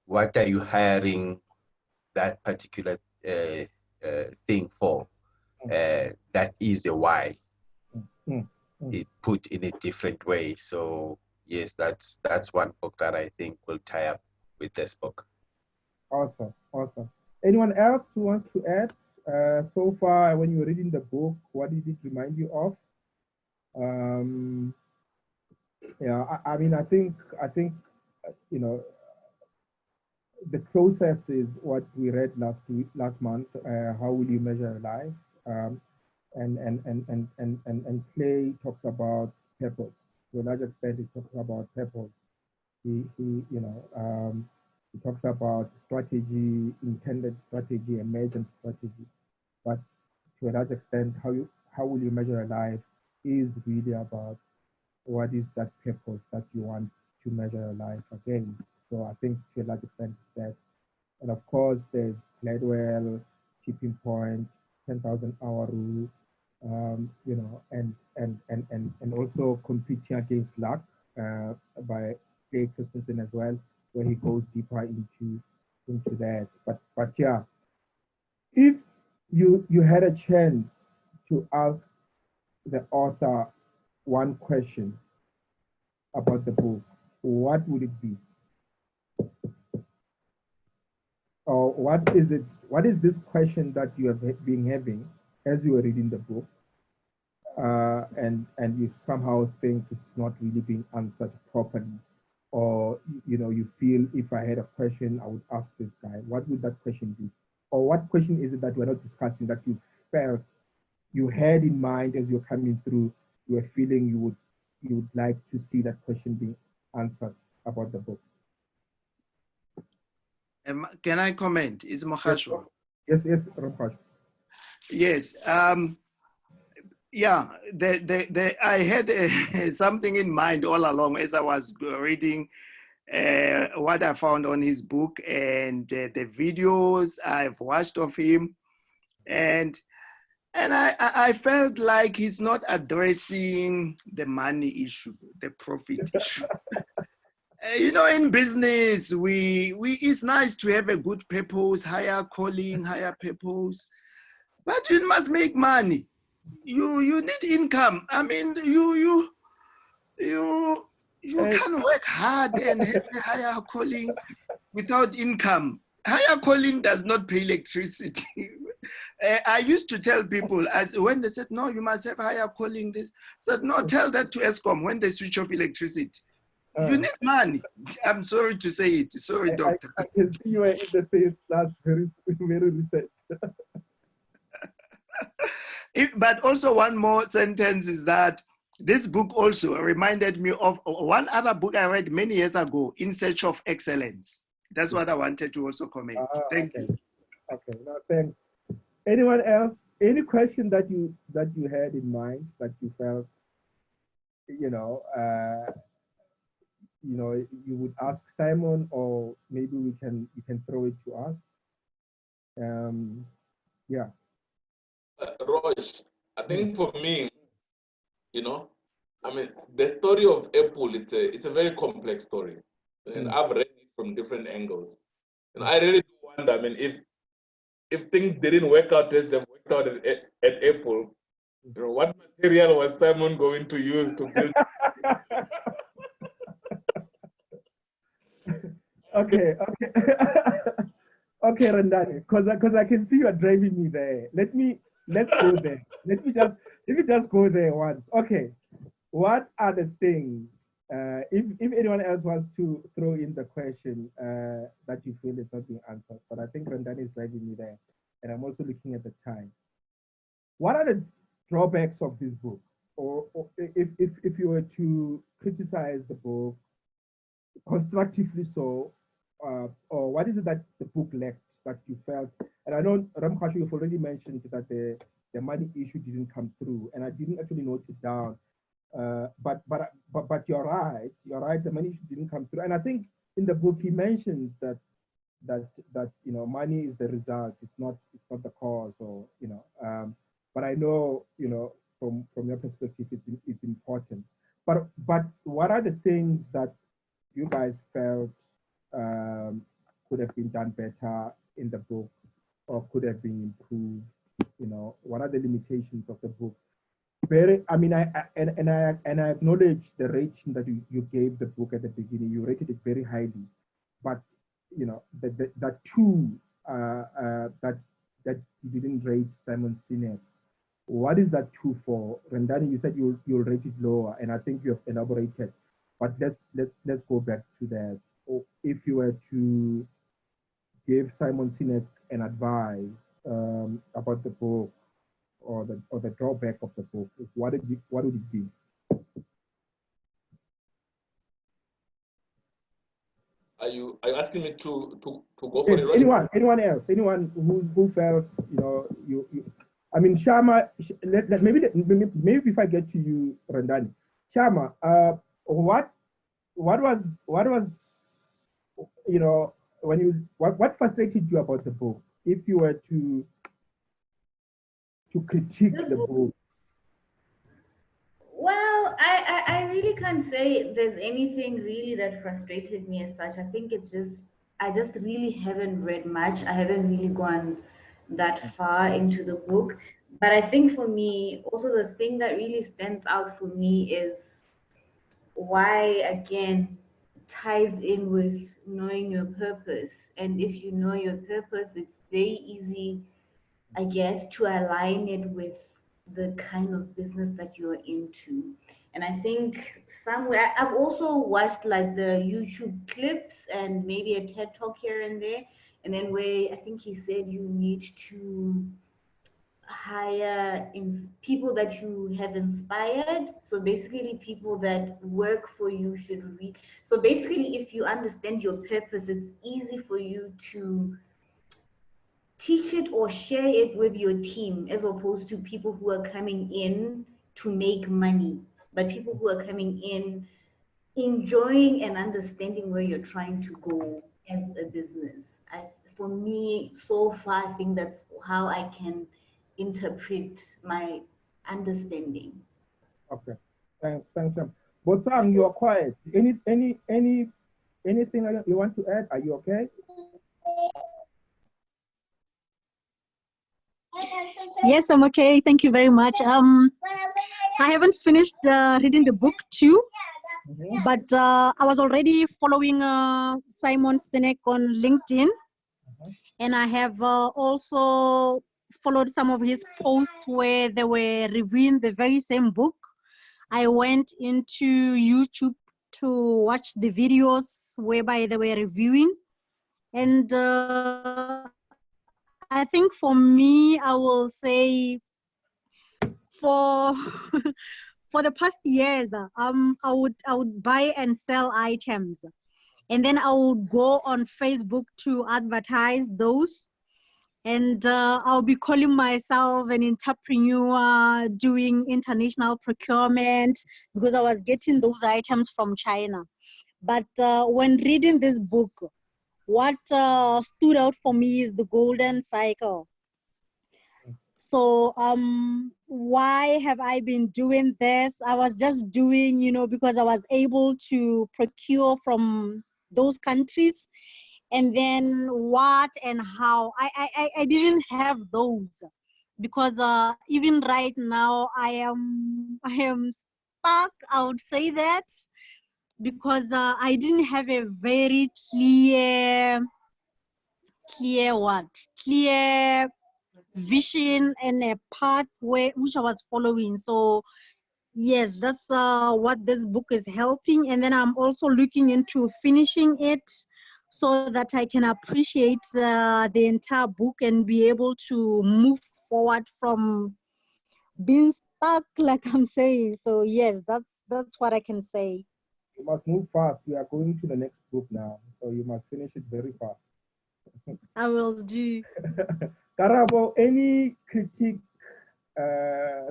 what are you hiring that particular thing for? That is the why. It put in a different way. So yes, that's one book that I think will tie up with this book. Awesome. Anyone else who wants to add? So far, when you were reading the book, what did it remind you of? Yeah, I mean, I think the closest is what we read last month. How will you measure life? And Clay talks about purpose. To a large extent, he talks about purpose. He talks about strategy, intended strategy, emergent strategy. But to a large extent, how will you measure a life is really about what is that purpose that you want to measure a life against. So I think to a large extent it's that. And of course, there's Gladwell, tipping point, 10,000 hour rule, and also competing against luck by Clay Christensen as well, where he goes deeper into that. But yeah, if you had a chance to ask the author one question about the book, what would it be? Or what is it? What is this question that you have been having as you were reading the book, and you somehow think it's not really being answered properly, or you feel if I had a question I would ask this guy, what would that question be? Or what question is it that we're not discussing that you felt you had in mind as you're coming through, you were feeling you would like to see that question being answered about the book? Can I comment? Is Mogashoa? Yes, Mogashoa. Yes. Yeah, I had something in mind all along as I was reading what I found on his book and the videos I've watched of him, and I felt like he's not addressing the money issue, the profit issue. In business, it's nice to have a good purpose, higher calling, higher purpose, but you must make money. You need income. I mean, you can't work hard and have a higher calling without income. Higher calling does not pay electricity. I used to tell people, when they said, no, you must have higher calling, this said, no, tell that to ESCOM when they switch off electricity. You need money. I'm sorry to say it. Sorry, doctor. I can see you are in the same class, very recent. But also one more sentence is that this book also reminded me of one other book I read many years ago, In Search of Excellence. That's what I wanted to also comment. Thank you. Okay, now thanks. Anyone else? Any question that you had in mind that you felt, you would ask Simon, or maybe you can throw it to us. Yeah. Rosh, I think for me, I mean, the story of Apple, it's a very complex story, and I've read it from different angles. And I really do wonder, I mean, if things didn't work out as they worked out at Apple, you know, what material was Simon going to use to build? Okay. Okay, Rendani, because I can see you are driving me there. Let's go there. Let me just go there once. Okay, what are the things? If anyone else wants to throw in the question that you feel is not being answered, but I think Rendani is driving me there, and I'm also looking at the time. What are the drawbacks of this book, or if you were to criticize the book constructively so, or what is it that the book lacked that you felt? And I know, Ramkhashu, you've already mentioned that the money issue didn't come through, and I didn't actually note it down. But you're right. The money issue didn't come through, and I think in the book he mentions that you know, money is the result. It's not the cause, or you know. But I know, you know, from your perspective, it's important. But what are the things that you guys felt could have been done better in the book, or could have been improved? You know, what are the limitations of the book? I mean, I acknowledge the rating that you gave the book at the beginning. You rated it very highly, but you know that two that you didn't rate Simon Sinek. What is that two for? Rendani, you said you'll rate it lower, and I think you have elaborated. But let's go back to that. Or if you were to give Simon Sinek an advice about the book, or the drawback of the book, what would it be? Are you asking me to go for Yes, it? anyone else? Anyone who felt, you know, you I mean, Shama. Maybe if I get to you, Rendani, Shama. What was, you know, when you what frustrated you about the book? If you were to critique the book. Well, I really can't say there's anything really that frustrated me as such. I think it's just, I just really haven't read much. I haven't really gone that far into the book. But I think for me, also the thing that really stands out for me is why, again, ties in with knowing your purpose. And if you know your purpose, it's very easy, I guess, to align it with the kind of business that you're into. And I think somewhere, I've also watched like the YouTube clips and maybe a TED talk here and there. And then where I think he said you need to hire people that you have inspired. So basically people that work for you should read. So basically, if you understand your purpose, it's easy for you to teach it or share it with your team, as opposed to people who are coming in to make money, but people who are coming in enjoying and understanding where you're trying to go as a business. For me, so far, I think that's how I can interpret my understanding. Okay, thanks. Botang, you are quiet. Anything you want to add? Are you okay? Yes, I'm okay. Thank you very much. I haven't finished reading the book too, but I was already following Simon Sinek on LinkedIn, and I have also followed some of his posts where they were reviewing the very same book. I went into YouTube to watch the videos whereby they were reviewing, and I think for me, I will say for for the past years, I would buy and sell items, and then I would go on Facebook to advertise those, and I'll be calling myself an entrepreneur doing international procurement because I was getting those items from China. But when reading this book, what stood out for me is the golden cycle. So why have I been doing this? I was just doing, because I was able to procure from those countries. and then what and how. I didn't have those, because even right now I am stuck, I would say that, because I didn't have a very clear vision and a pathway which I was following. So yes, that's what this book is helping. And then I'm also looking into finishing it so that I can appreciate the entire book and be able to move forward from being stuck, like I'm saying. So yes, that's what I can say. You must move fast. We are going to the next book now, so you must finish it very fast. I will do. Karabo, any critique,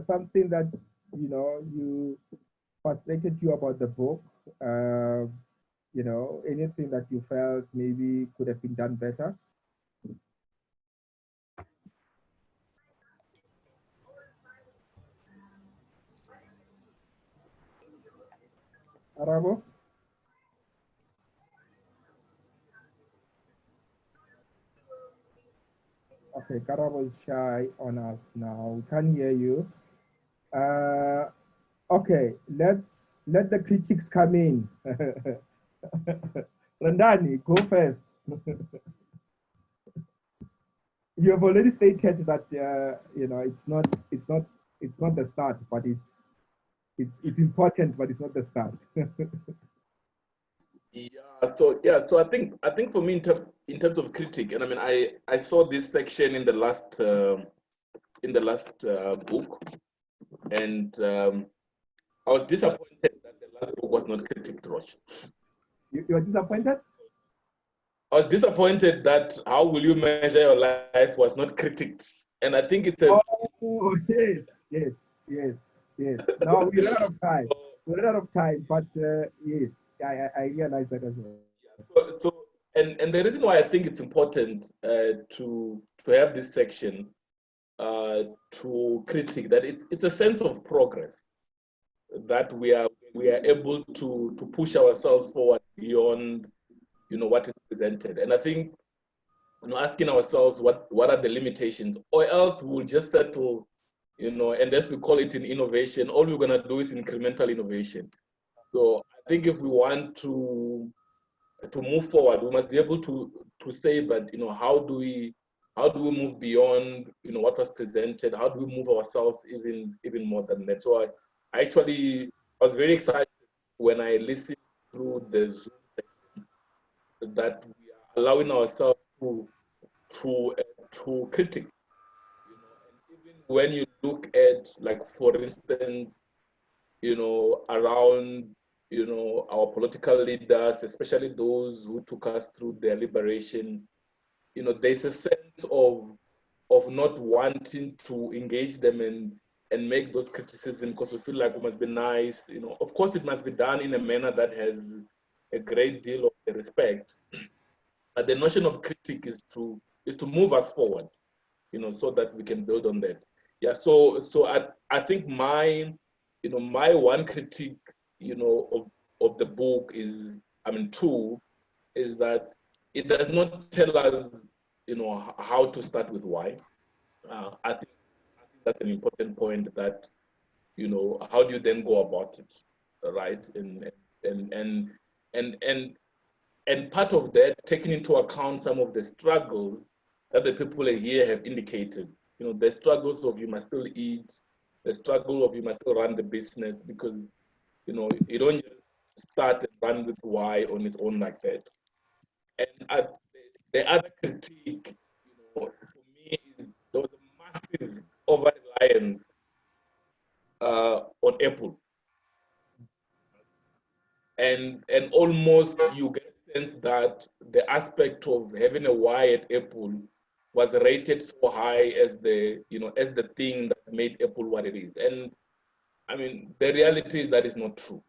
something that you frustrated you about the book? Anything that you felt maybe could have been done better? Karabo? Okay, Karabo is shy on us now. We can't hear you. Okay, let the critics come in. Rendani, go first. You have already stated that it's not the start, but it's important, but it's not the start. So I think for me in terms of critique, and I mean I saw this section in the last book, and I was disappointed that the last book was not critiqued, Roch. You are disappointed? I was disappointed that How Will You Measure Your Life was not critiqued, and I think it's a. Oh yes. Now we ran out of time. We're out of time, but yes, I realize that as well. So and the reason why I think it's important to have this section to critique that it's a sense of progress, that we are able to push ourselves forward beyond what is presented. And I think asking ourselves what are the limitations, or else we'll just settle, and as we call it in innovation, all we're gonna do is incremental innovation. So I think if we want to move forward, we must be able to say, but how do we move beyond what was presented? How do we move ourselves even more than that? So I actually was very excited when I listened through the Zoom section that we are allowing ourselves to critique. And even when you look at, like, for instance, around our political leaders, especially those who took us through their liberation, there's a sense of not wanting to engage them and make those criticisms because we feel like we must be nice. Of course, it must be done in a manner that has a great deal of respect. But the notion of critique is to move us forward, so that we can build on that. Yeah. So I think my one critique, of the book is, two, is that it does not tell us, how to start with why. I think that's an important point, that, how do you then go about it, right? And part of that, taking into account some of the struggles that the people here have indicated, the struggles of you must still eat, the struggle of you must still run the business, because, you don't just start and run with why on its own like that. And the other critique, for me, is there was a massive over-reliance on Apple. And almost you get a sense that the aspect of having a why at Apple was rated so high as the thing that made Apple what it is. And I mean, the reality is that is not true,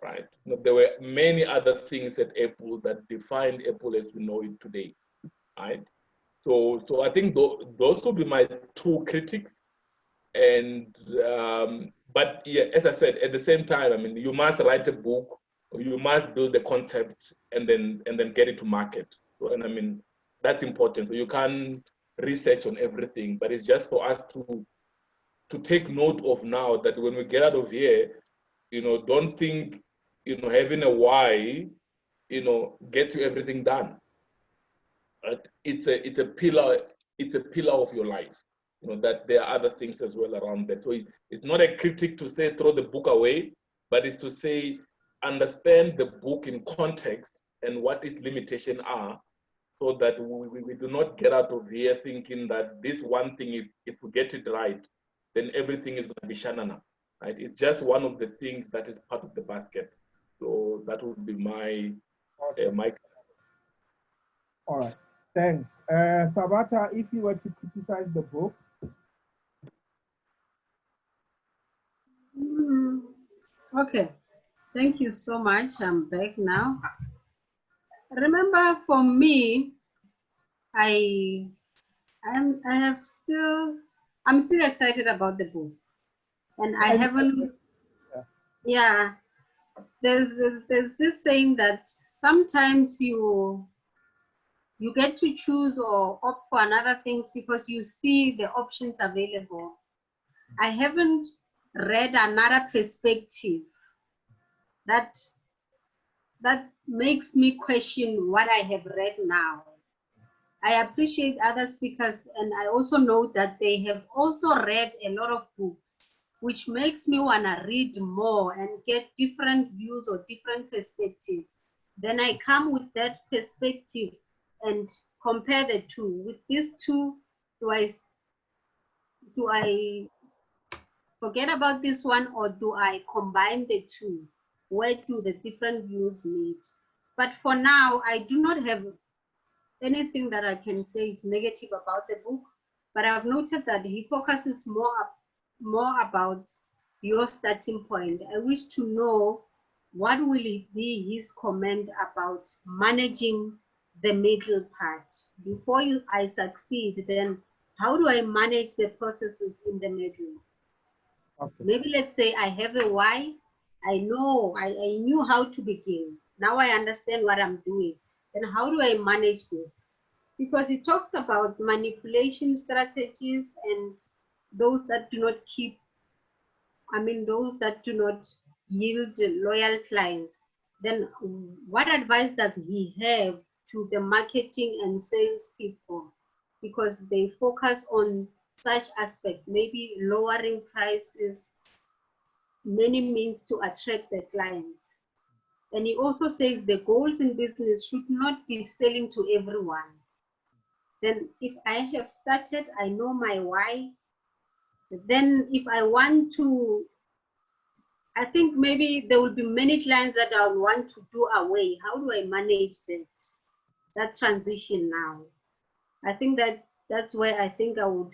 right? There were many other things at Apple that defined Apple as we know it today, right? So I think those would be my two critics. And but yeah, as I said, at the same time, I mean, you must write a book, you must build a concept, and then get it to market. So, and I mean, that's important. So you can't research on everything, but it's just for us to take note of now that when we get out of here, you know, don't think, you know, having a why, you know, gets you everything done. Right? It's a pillar of your life. You know, that there are other things as well around that. So it's not a critic to say throw the book away, but it's to say understand the book in context and what its limitations are, so that we do not get out of here thinking that this one thing, if we get it right, then everything is going to be shanana. Right? It's just one of the things that is part of the basket. So that would be my Awesome. my. All right, thanks. Sabata, if you were to criticize the book. Okay, thank you so much. I'm back now. Remember, for me, I'm still excited about the book, and I haven't. Yeah, there's this saying that sometimes you get to choose or opt for another things because you see the options available. I haven't read another perspective that makes me question what I have read now. I appreciate other speakers, and I also know that they have also read a lot of books, which makes me want to read more and get different views or different perspectives. Then I come with that perspective and compare the two. With these two, do I forget about this one, or do I combine the two? Where do the different views meet? But for now, I do not have anything that I can say is negative about the book, but I've noted that he focuses more about your starting point. I wish to know what will it be his comment about managing the middle part. Before I succeed, then how do I manage the processes in the middle? Okay. Maybe let's say I have a why. I know, I knew how to begin. Now I understand what I'm doing. Then how do I manage this? Because it talks about manipulation strategies and those that do not those that do not yield loyal clients. Then what advice does he have to the marketing and sales people? Because they focus on such aspect, maybe lowering prices, many means to attract the clients. And he also says the goals in business should not be selling to everyone. Then if I have started, I know my why. Then if I want to, I think maybe there will be many clients that I want to do away. How do I manage that transition now? I think that's where I think I would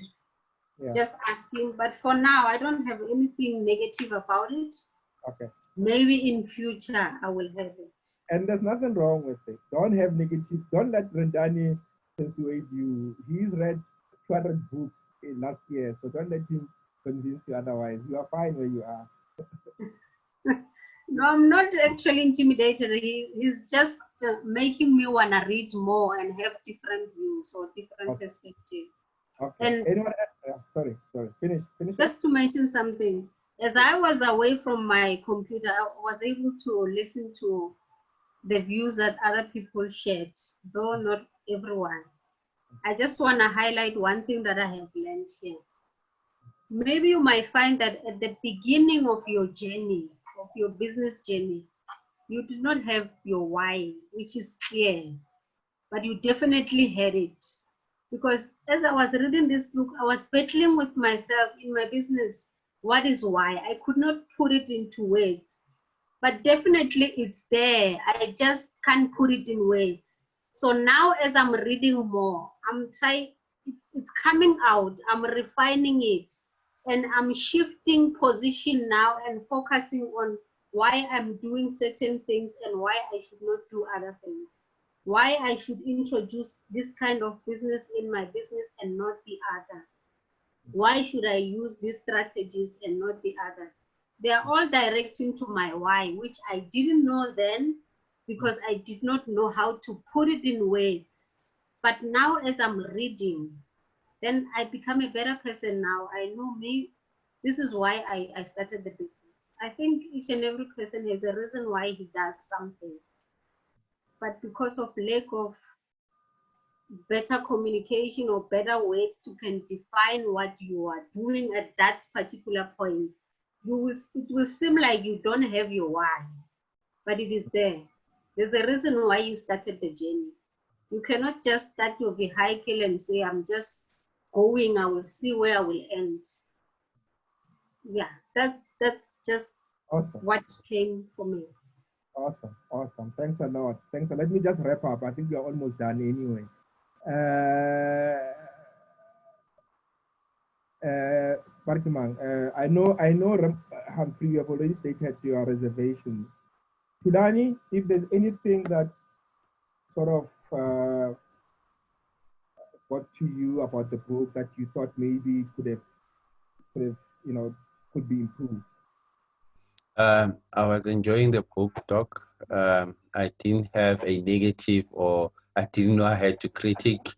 just ask him. But for now, I don't have anything negative about it. Okay. Maybe in future I will have it. And there's nothing wrong with it. Don't have negative. Don't let Rendani persuade you. He's read 200 books last year, so don't let him convince you otherwise. You are fine where you are. No, I'm not actually intimidated. He's just making me want to read more and have different views or different perspectives. Okay. And anyone else? Sorry. Finish. Just to mention something, as I was away from my computer, I was able to listen to the views that other people shared, though not everyone. I just want to highlight one thing that I have learned here. Maybe you might find that at the beginning of your journey, of your business journey, you did not have your why, which is clear, but you definitely had it. Because as I was reading this book, I was battling with myself in my business. What is why? I could not put it into words, but definitely it's there. I just can't put it in words. So now as I'm reading more, it's coming out, I'm refining it, and I'm shifting position now and focusing on why I'm doing certain things and why I should not do other things. Why I should introduce this kind of business in my business and not the other. Why should I use these strategies and not the other? They are all directing to my why, which I didn't know then, because I did not know how to put it in words. But now as I'm reading, then I become a better person now. I know me, this is why I started the business. I think each and every person has a reason why he does something. But because of lack of better communication or better ways to can define what you are doing at that particular point, it will seem like you don't have your why, but it is there. There's a reason why you started the journey. You cannot just start your vehicle and say, I'm just going, I will see where I will end. Yeah, that's just Awesome. what came for me. Awesome, awesome. Thanks a lot. Thanks. Let me just wrap up. I think we are almost done anyway. Bartimang, I know, Humphrey, you have already stated your reservation. Tulani, if there's anything that sort of got to you about the book that you thought maybe could have, could be improved. I was enjoying the book, Doc. I didn't have a negative, or I didn't know I had to critique.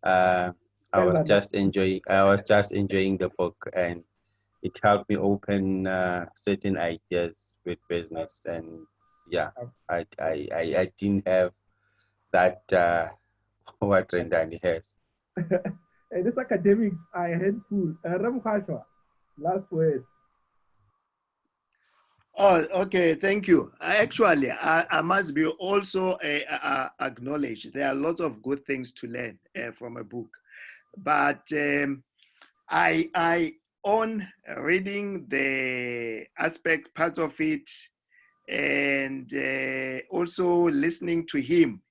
I was just enjoying the book, and it helped me open certain ideas with business. And yeah, I didn't have that what Rendani has. Hey, these academics are a handful. Karabo Nguyuza, last word. Oh, okay, thank you. I must be also acknowledge there are lots of good things to learn from a book, but I on reading the aspect parts of it, and also listening to him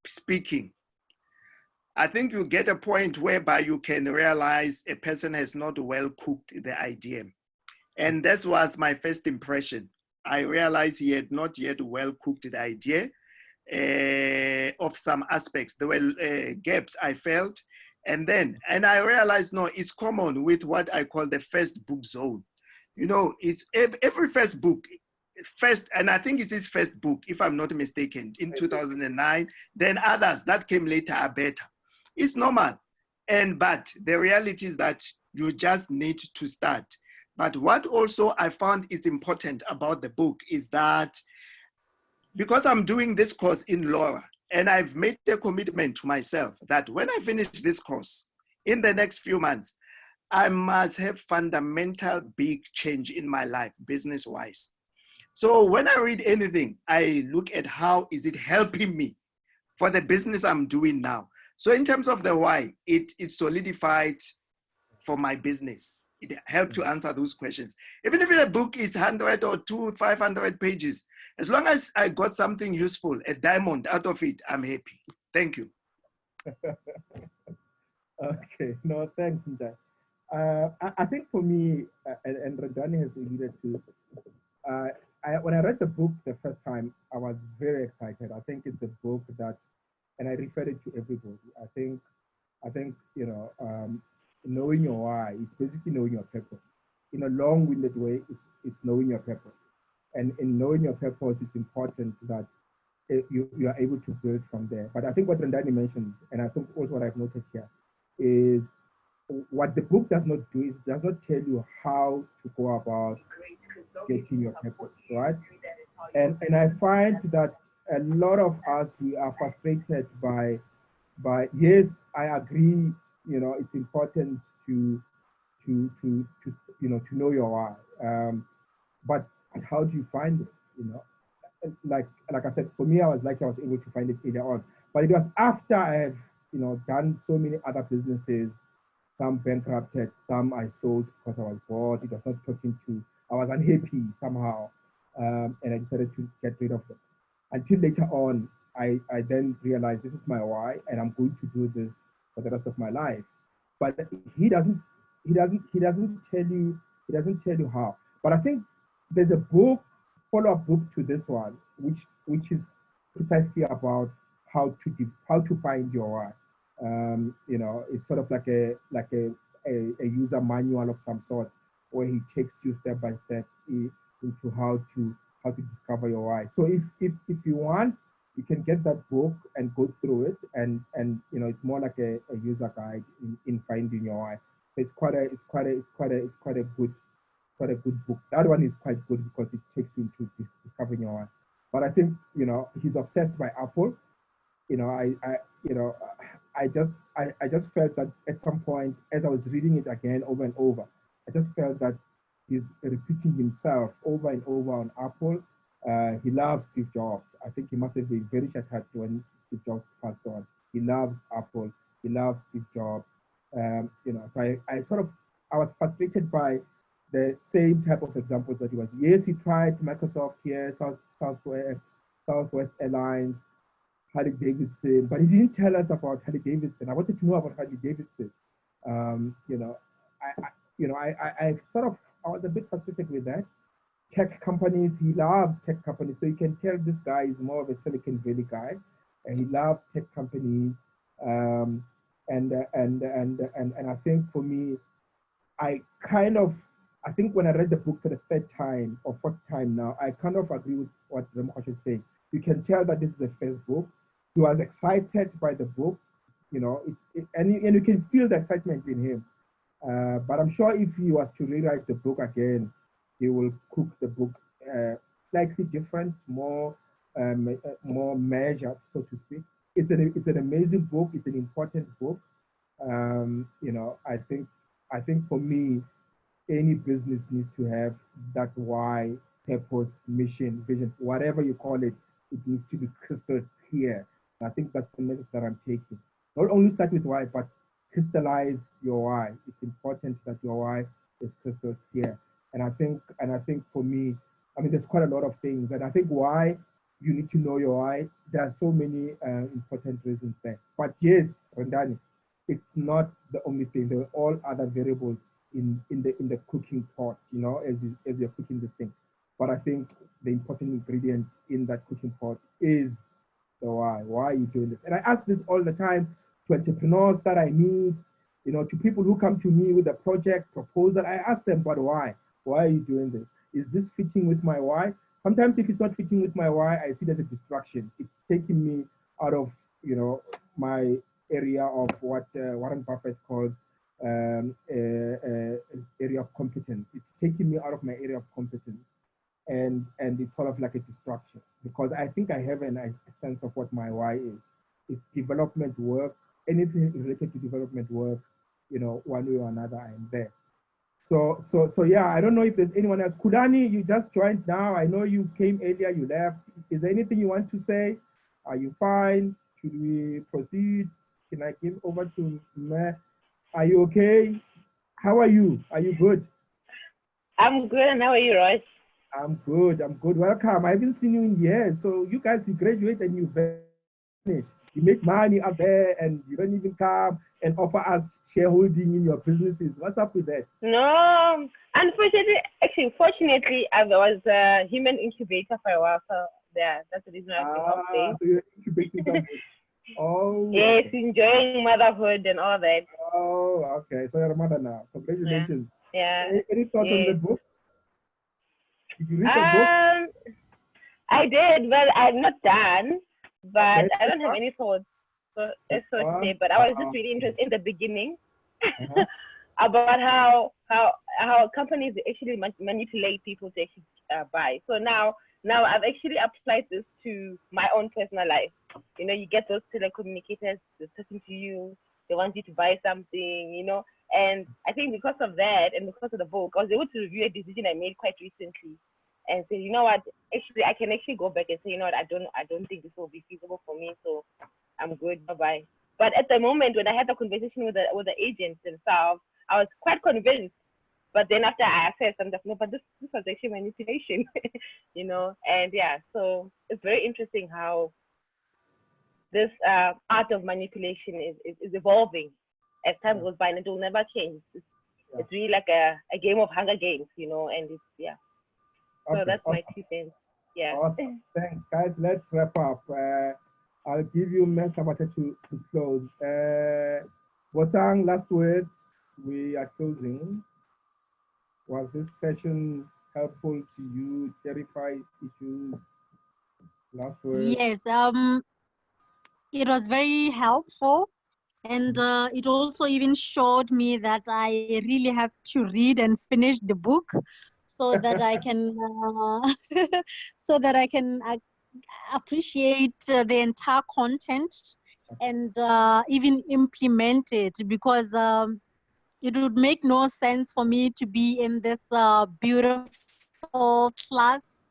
speaking, I think you get a point whereby you can realize a person has not well cooked the idea. And that was my first impression. I realized he had not yet well cooked the idea of some aspects. There were gaps I felt. And I realized, no, it's common with what I call the first book zone. You know, it's every first book, and I think it's his first book, if I'm not mistaken, in 2009. Then others that came later are better. It's normal. But the reality is that you just need to start. But what also I found is important about the book is that because I'm doing this course in Lora, and I've made a commitment to myself that when I finish this course, in the next few months, I must have fundamental big change in my life, business-wise. So when I read anything, I look at how is it helping me for the business I'm doing now. So in terms of the why, it solidified for my business. It helped to answer those questions. Even if the book is 100 or 500 pages, as long as I got something useful, a diamond out of it, I'm happy. Thank you. Okay, no, thanks, Ntsha. I think for me, and Rendani has alluded to, when I read the book the first time, I was very excited. I think it's a book that, and I refer it to everybody. I think knowing your why is basically knowing your purpose. In a long-winded way, it's knowing your purpose. And in knowing your purpose, it's important that you are able to build from there. But I think what Rendani mentioned, and I think also what I've noted here, is what the book does not do is does not tell you how to go about getting your purpose, right? And I find that a lot of us, we are frustrated by yes, I agree, it's important to know your why. But how do you find it? Like I said, for me, I was able to find it earlier on. But it was after I have, done so many other businesses, some bankrupted, some I sold because I was bored. It was not talking to, I was unhappy somehow. And I decided to get rid of it. Until later on, I then realized this is my why, and I'm going to do this for the rest of my life. But he doesn't tell you how. But I think there's a follow-up book to this one, which is precisely about how to find your why. It's sort of like a user manual of some sort, where he takes you step by step into how to discover your why. So if you want you can get that book and go through it, and you know, it's more like a user guide in finding your why. So it's quite a good book. That one is quite good because it takes you into discovering your why. But I think, you know, he's obsessed by Apple. You know, I just felt that at some point, as I was reading it again over and over, I just felt that he's repeating himself over and over on Apple. He loves Steve Jobs. I think he must have been very shattered when Steve Jobs passed on. He loves Apple. He loves Steve Jobs. You know, so I was frustrated by the same type of examples that he was. Yes, he tried Microsoft here, Southwest Airlines, Harley Davidson, but he didn't tell us about Harley Davidson. I wanted to know about Harley Davidson. You know, I was a bit frustrated with that. Tech companies, he loves tech companies, so you can tell this guy is more of a Silicon Valley guy, and he loves tech companies. And I think for me, I think when I read the book for the third time or fourth time now, I kind of agree with what Remkhosh is saying. You can tell that this is the first book. He was excited by the book, you know, and you can feel the excitement in him. But I'm sure if he was to rewrite the book again, he will cook the book slightly different, more measured, so to speak. It's an amazing book. It's an important book. You know, I think for me, any business needs to have that why, purpose, mission, vision, whatever you call it. It needs to be crystal clear. I think that's the message that I'm taking. Not only start with why, but crystallize your why. It's important that your why is crystal clear. And I think for me, I mean, there's quite a lot of things. And I think why you need to know your why. There are so many important reasons there. But yes, Rendani, it's not the only thing. There are all other variables in the cooking pot, you know, as you're cooking this thing. But I think the important ingredient in that cooking pot is the why. Why are you doing this? And I ask this all the time to entrepreneurs that I meet, you know, to people who come to me with a project proposal. I ask them, but why? Why are you doing this? Is this fitting with my why? Sometimes if it's not fitting with my why, I see it as a distraction. It's taking me out of, you know, my area of what Warren Buffett calls area of competence. It's taking me out of my area of competence. And it's sort of like a distraction because I think I have a sense of what my why is. It's development work, anything related to development work, you know, one way or another, I'm there. So yeah, I don't know if there's anyone else. Kudani, you just joined now. I know you came earlier, you left. Is there anything you want to say? Are you fine? Should we proceed? Can I give over to Meh? Are you okay? How are you? Are you good? I'm good, and how are you, Royce? I'm good. Welcome. I haven't seen you in years. So you guys, you graduate and you vanish. You make money up there and you don't even come and offer us shareholding in your businesses. What's up with that? No, unfortunately, fortunately, I was a human incubator for a while. So yeah, that's the reason I've been off days. So you're incubating something. Oh. Yes, enjoying motherhood and all that. Oh, okay. So you're a mother now. Congratulations. Yeah. Any thoughts on the book? Did you read the book? I did, but I'm not done. But I don't have any thoughts. So that's what I say. But I was just really interested in the beginning about how companies actually manipulate people to actually buy. So now I've actually applied this to my own personal life. You know, you get those telecommunicators talking to you. They want you to buy something, you know. And I think because of that and because of the book, I was able to review a decision I made quite recently and say, you know what, actually, I can actually go back and say, you know what, I don't think this will be feasible for me, so I'm good, bye-bye. But at the moment, when I had the conversation with the agents themselves, I was quite convinced. But then after I assessed, I'm like, no, but this was actually manipulation, you know. And yeah, so it's very interesting how this art of manipulation is evolving as time goes by, and it will never change. It's really like a game of Hunger Games, you know, and it's, yeah. So that's my 2 cents. Yeah. Awesome. Thanks, guys. Let's wrap up. I'll give you Mensabata to close. Botang, last words. We are closing. Was this session helpful to you? Clarify issues? Last word. Yes, it was very helpful, and it also even showed me that I really have to read and finish the book so that I can so that I can appreciate the entire content and even implement it, because it would make no sense for me to be in this beautiful class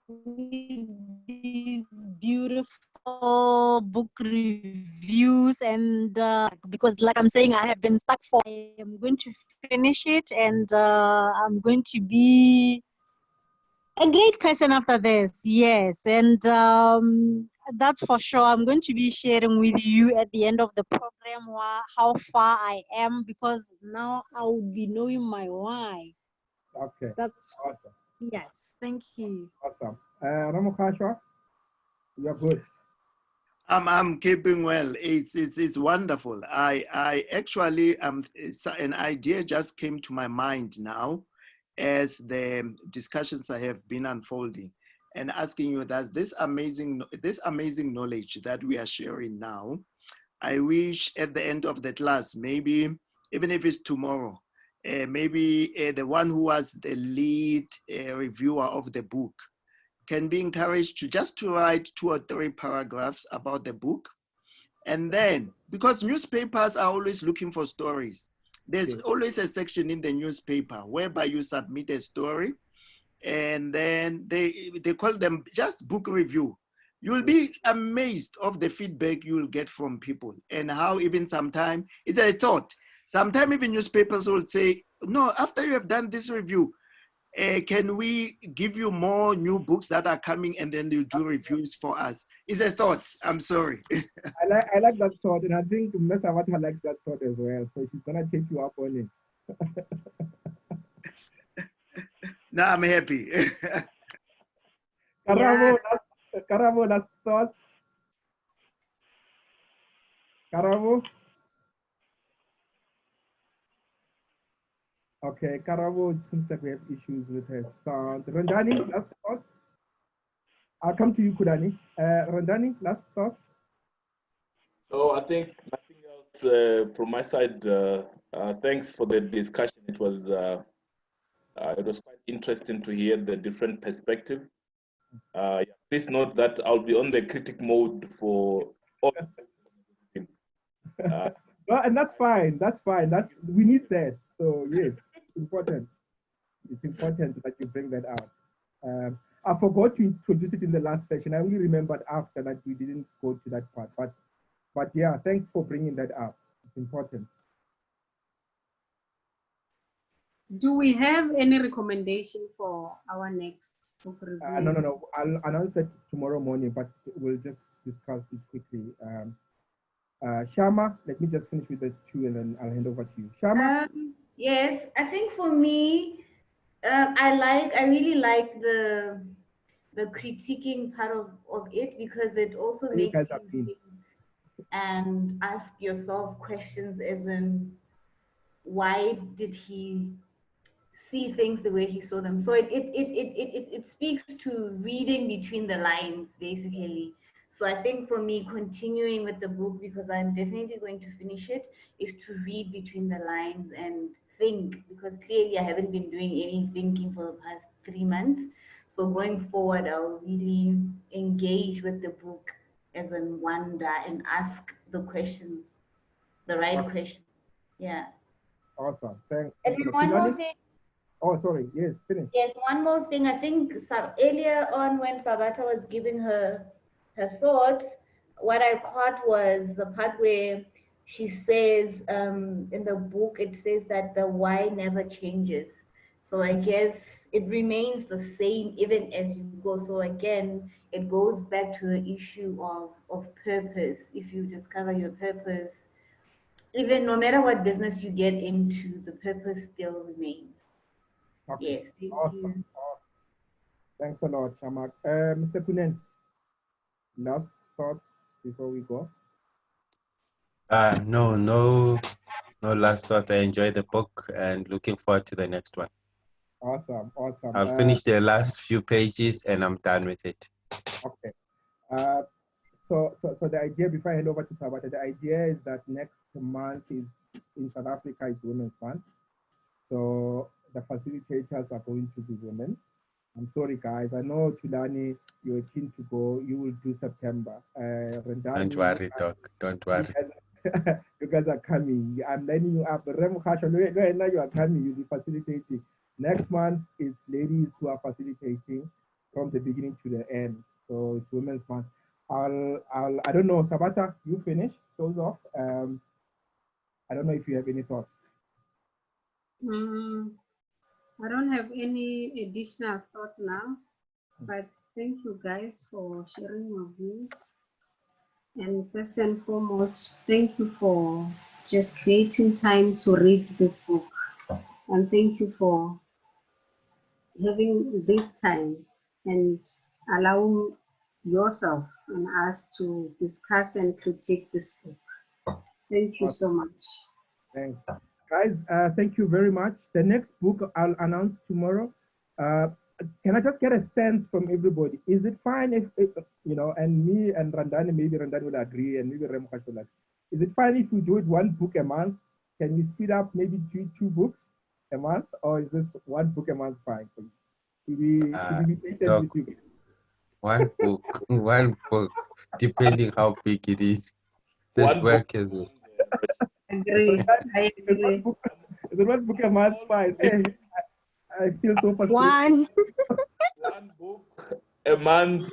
with these beautiful book reviews, and because like I'm saying, I have been stuck for, I am going to finish it, and I'm going to be a great person after this. Yes, and that's for sure. I'm going to be sharing with you at the end of the program how far I am, because now I will be knowing my why. Okay. That's Awesome. yes. Thank you. Awesome. Ramokashwa, you're good. I'm keeping well. It's wonderful. I actually an idea just came to my mind now as the discussions I have been unfolding, and asking you that this amazing knowledge that we are sharing now, I wish at the end of the class, maybe even if it's tomorrow, maybe the one who was the lead reviewer of the book can be encouraged to just to write 2 or 3 paragraphs about the book. And then, because newspapers are always looking for stories, there's always a section in the newspaper whereby you submit a story, and then they call them just book review. You'll be amazed of the feedback you'll get from people, and how even sometimes it's a thought. Sometimes even newspapers will say, no, after you have done this review, can we give you more new books that are coming, and then you do reviews for us? It's a thought. I'm sorry. I like that thought, and I think Mesawata likes that thought as well. So she's gonna take you up on it. Now I'm happy. Karabo, last thoughts. Karabo. Okay, Karabo, it seems like we have issues with her sound. Rendani, last thoughts. I'll come to you, Kudani. Rendani, last thoughts. So I think nothing else from my side. Thanks for the discussion. It was quite interesting to hear the different perspective. Yeah, please note that I'll be on the critic mode for all. Well, and that's fine. That's fine. We need that. So yes, it's important. It's important that you bring that out. I forgot to introduce it in the last session. I only remembered after that we didn't go to that part. But yeah, thanks for bringing that up. It's important. Do we have any recommendation for our next book review? No. I'll announce that tomorrow morning, but we'll just discuss it quickly. Shama, let me just finish with the 2 and then I'll hand over to you. Shama? Yes, I think for me, I really like the critiquing part of it, because it also makes you think and ask yourself questions, as in, why did he see things the way he saw them? So it speaks to reading between the lines, basically. So I think for me, continuing with the book, because I'm definitely going to finish it, is to read between the lines and think, because clearly I haven't been doing any thinking for the past 3 months. So going forward, I'll really engage with the book as in wonder and ask the questions, the right questions. Yeah. Awesome. Thanks. And then one more thing. Oh, sorry. Yes, finish. Yes, one more thing. I think earlier on, when Sabata was giving her thoughts, what I caught was the part where she says, in the book, it says that the why never changes. So I guess it remains the same even as you go. So again, it goes back to the issue of purpose. If you discover your purpose, even no matter what business you get into, the purpose still remains. Okay. Yes, thank awesome. you. Thanks a lot, Shamak. Mr. Kunen, last thoughts before we go? No last thought. I enjoyed the book and looking forward to the next one. Awesome, awesome. I'll finish the last few pages and I'm done with it. Okay. So the idea, before I hand over to Sabata, the idea is that next month is in South Africa is Women's Month. So the facilitators are going to be women. I'm sorry, guys. I know Tulani, you're keen to go. You will do September. Rendani, Don't worry, Doc. Don't worry. You guys are coming. I'm letting you up. Now you are coming. You'll be facilitating. Next month is ladies who are facilitating from the beginning to the end. So it's Women's Month. I don't know, Sabata, you finish? Close off. I don't know if you have any thoughts. I don't have any additional thought now, but thank you guys for sharing your views. And first and foremost, thank you for just creating time to read this book. And thank you for having this time and allowing yourself and us to discuss and critique this book. Thank you so much. Thanks. Guys, thank you very much. The next book I'll announce tomorrow. Can I just get a sense from everybody? Is it fine if you know, and me and Rendani, maybe Rendani will agree, and maybe Remkhash will agree. Is it fine if we do it one book a month? Can we speed up maybe two books a month, or is this one book a month fine for you? Should we be patient with you? One book, depending how big it is. This work as well. Agree. I agree. Is it one book a month fine? Hey, I feel so frustrated. One book a month.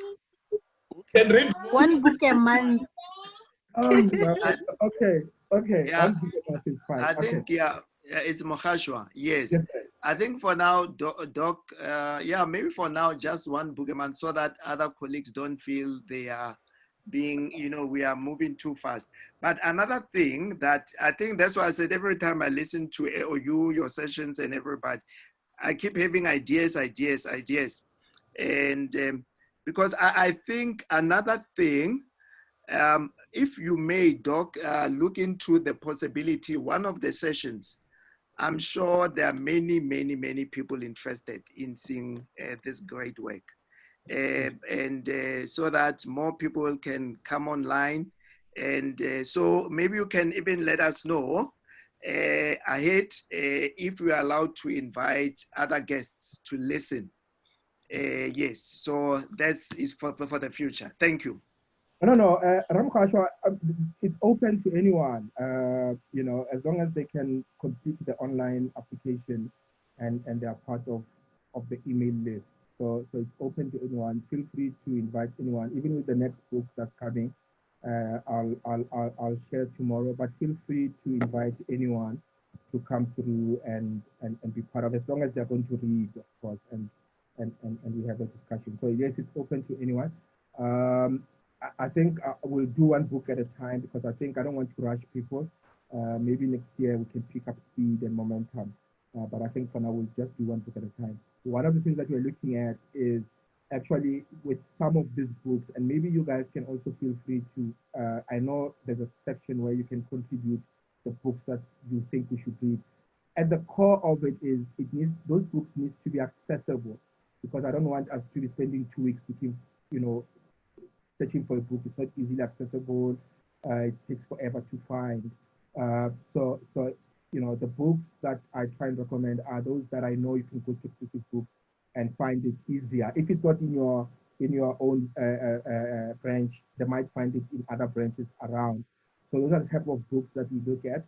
We can read one book a month. Oh, well, okay. Yeah, One book a month is fine. I think, yeah, it's Mogashoa. Yes. Yes, I think for now, Doc, yeah, maybe for now, just one book a month so that other colleagues don't feel they are being, you know, we are moving too fast. But another thing that I think that's why I said every time I listen to your sessions and everybody, I keep having ideas. And because I think another thing, if you may, Doc, look into the possibility, one of the sessions, I'm sure there are many people interested in seeing this great work. So that more people can come online. And so maybe you can even let us know ahead if we are allowed to invite other guests to listen. Yes, so that is for the future. Thank you. No, Ramkhashwa, it's open to anyone, you know, as long as they can complete the online application and they are part of the email list. So it's open to anyone. Feel free to invite anyone, even with the next book that's coming. I'll share tomorrow, but feel free to invite anyone to come through and be part of it, as long as they're going to read, of course, and we have a discussion. So yes, it's open to anyone. I think we'll do one book at a time because I don't want to rush people. Maybe next year we can pick up speed and momentum. But I think for now we'll just do one book at a time. One of the things that we're looking at is actually with some of these books, and maybe you guys can also feel free to, I know there's a section where you can contribute the books that you think we should read. At the core of it is those books need to be accessible, because I don't want us to be spending 2 weeks to keep, you know, searching for a book. It's not easily accessible. It takes forever to find. So you know, the books that I try and recommend are those that I know you can go to specific books and find it easier. If it's not in your own branch, they might find it in other branches around. So those are the type of books that we look at.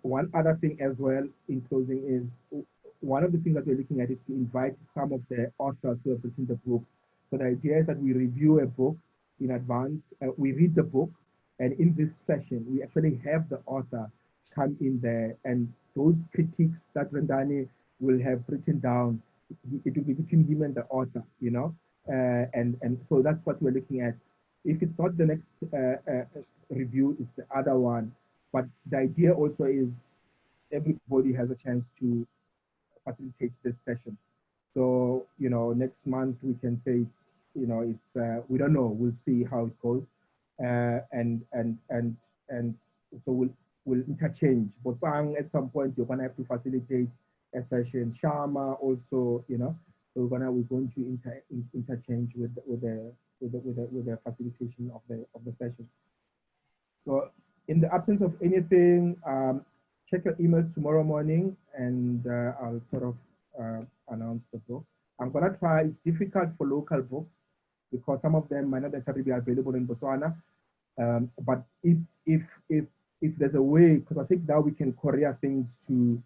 One other thing as well in closing is, one of the things that we're looking at is to invite some of the authors who have written the book. So the idea is that we review a book in advance, we read the book, and in this session, we actually have the author come in there, and those critiques that Rendani will have written down, it will be between him and the author, you know? And so that's what we're looking at. If it's not the next review, it's the other one. But the idea also is everybody has a chance to facilitate this session. So, you know, next month we can say it's, you know, it's, we don't know, we'll see how it goes. And so we'll interchange. But at some point you're gonna have to facilitate a session. Sharma also, you know, so we're going to interchange with the facilitation of the session. So in the absence of anything, check your emails tomorrow morning, and I'll sort of announce the book. I'm gonna try. It's difficult for local books because some of them might not necessarily be available in Botswana. But if there's a way, because I think now we can courier things to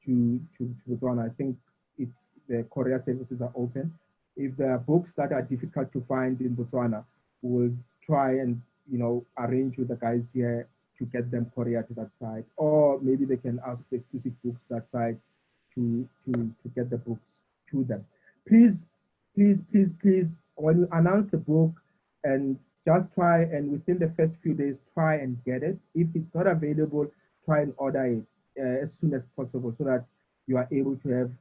Botswana. I think if the courier services are open, if there are books that are difficult to find in Botswana, we'll try and, you know, arrange with the guys here to get them courier to that side, or maybe they can ask the exclusive books that side to get the books to them. Please, when you announce the book, and just try and within the first few days, try and get it. If it's not available, try and order it as soon as possible so that you are able to have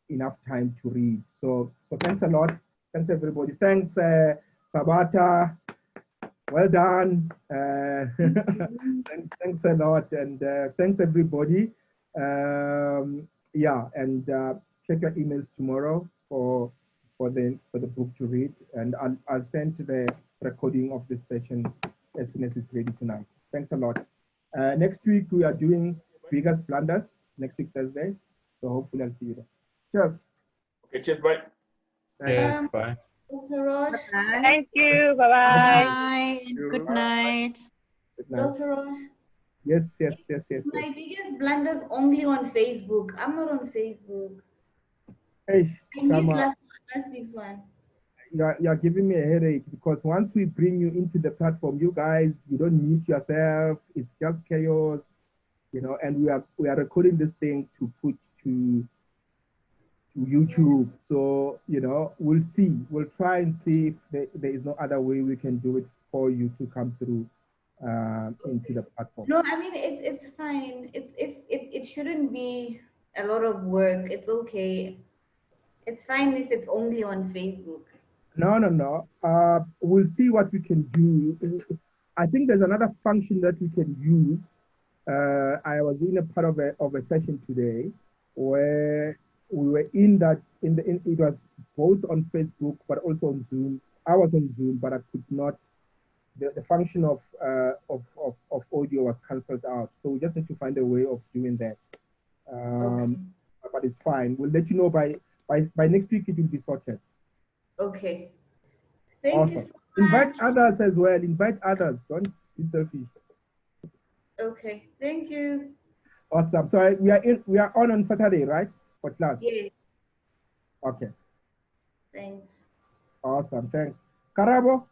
enough time to read. So thanks a lot. Thanks everybody. Thanks Sabata. Well done. Thanks a lot, and thanks everybody. Yeah, and check your emails tomorrow for the book to read, and I'll send the recording of this session as soon as it's ready tonight. Thanks a lot. Next week we are doing biggest blunders next week Thursday, so hopefully I'll see you there. Cheers. Okay, cheers, bye. Yes, bye. Dr. Roche. Thank you. Bye-bye. Bye. Good night. Good night. Dr. Roche. Yes. My biggest blunders only on Facebook. I'm not on Facebook. Hey, I missed Shama, last week's one. you're giving me a headache because once we bring you into the platform, you guys, you don't mute yourself. It's just chaos, you know. And we are recording this thing to put to YouTube. So, you know, we'll see. We'll try and see if there is no other way we can do it for you to come through into the platform. No, I mean it's fine. It shouldn't be a lot of work. It's okay. It's fine if it's only on Facebook. No. We'll see what we can do. I think there's another function that we can use. I was in a part of a session today where we were it was both on Facebook but also on Zoom. I was on Zoom, but I could not. The function of audio was cancelled out, so we just need to find a way of doing that. Okay. But it's fine. We'll let you know by next week. It will be sorted. Okay. Thank you so much. Invite others as well. Invite others. Don't be selfish. Okay. Thank you. Awesome. So we are on Saturday, right? For class. Yes. Okay. Thanks. Awesome. Thanks. Karabo.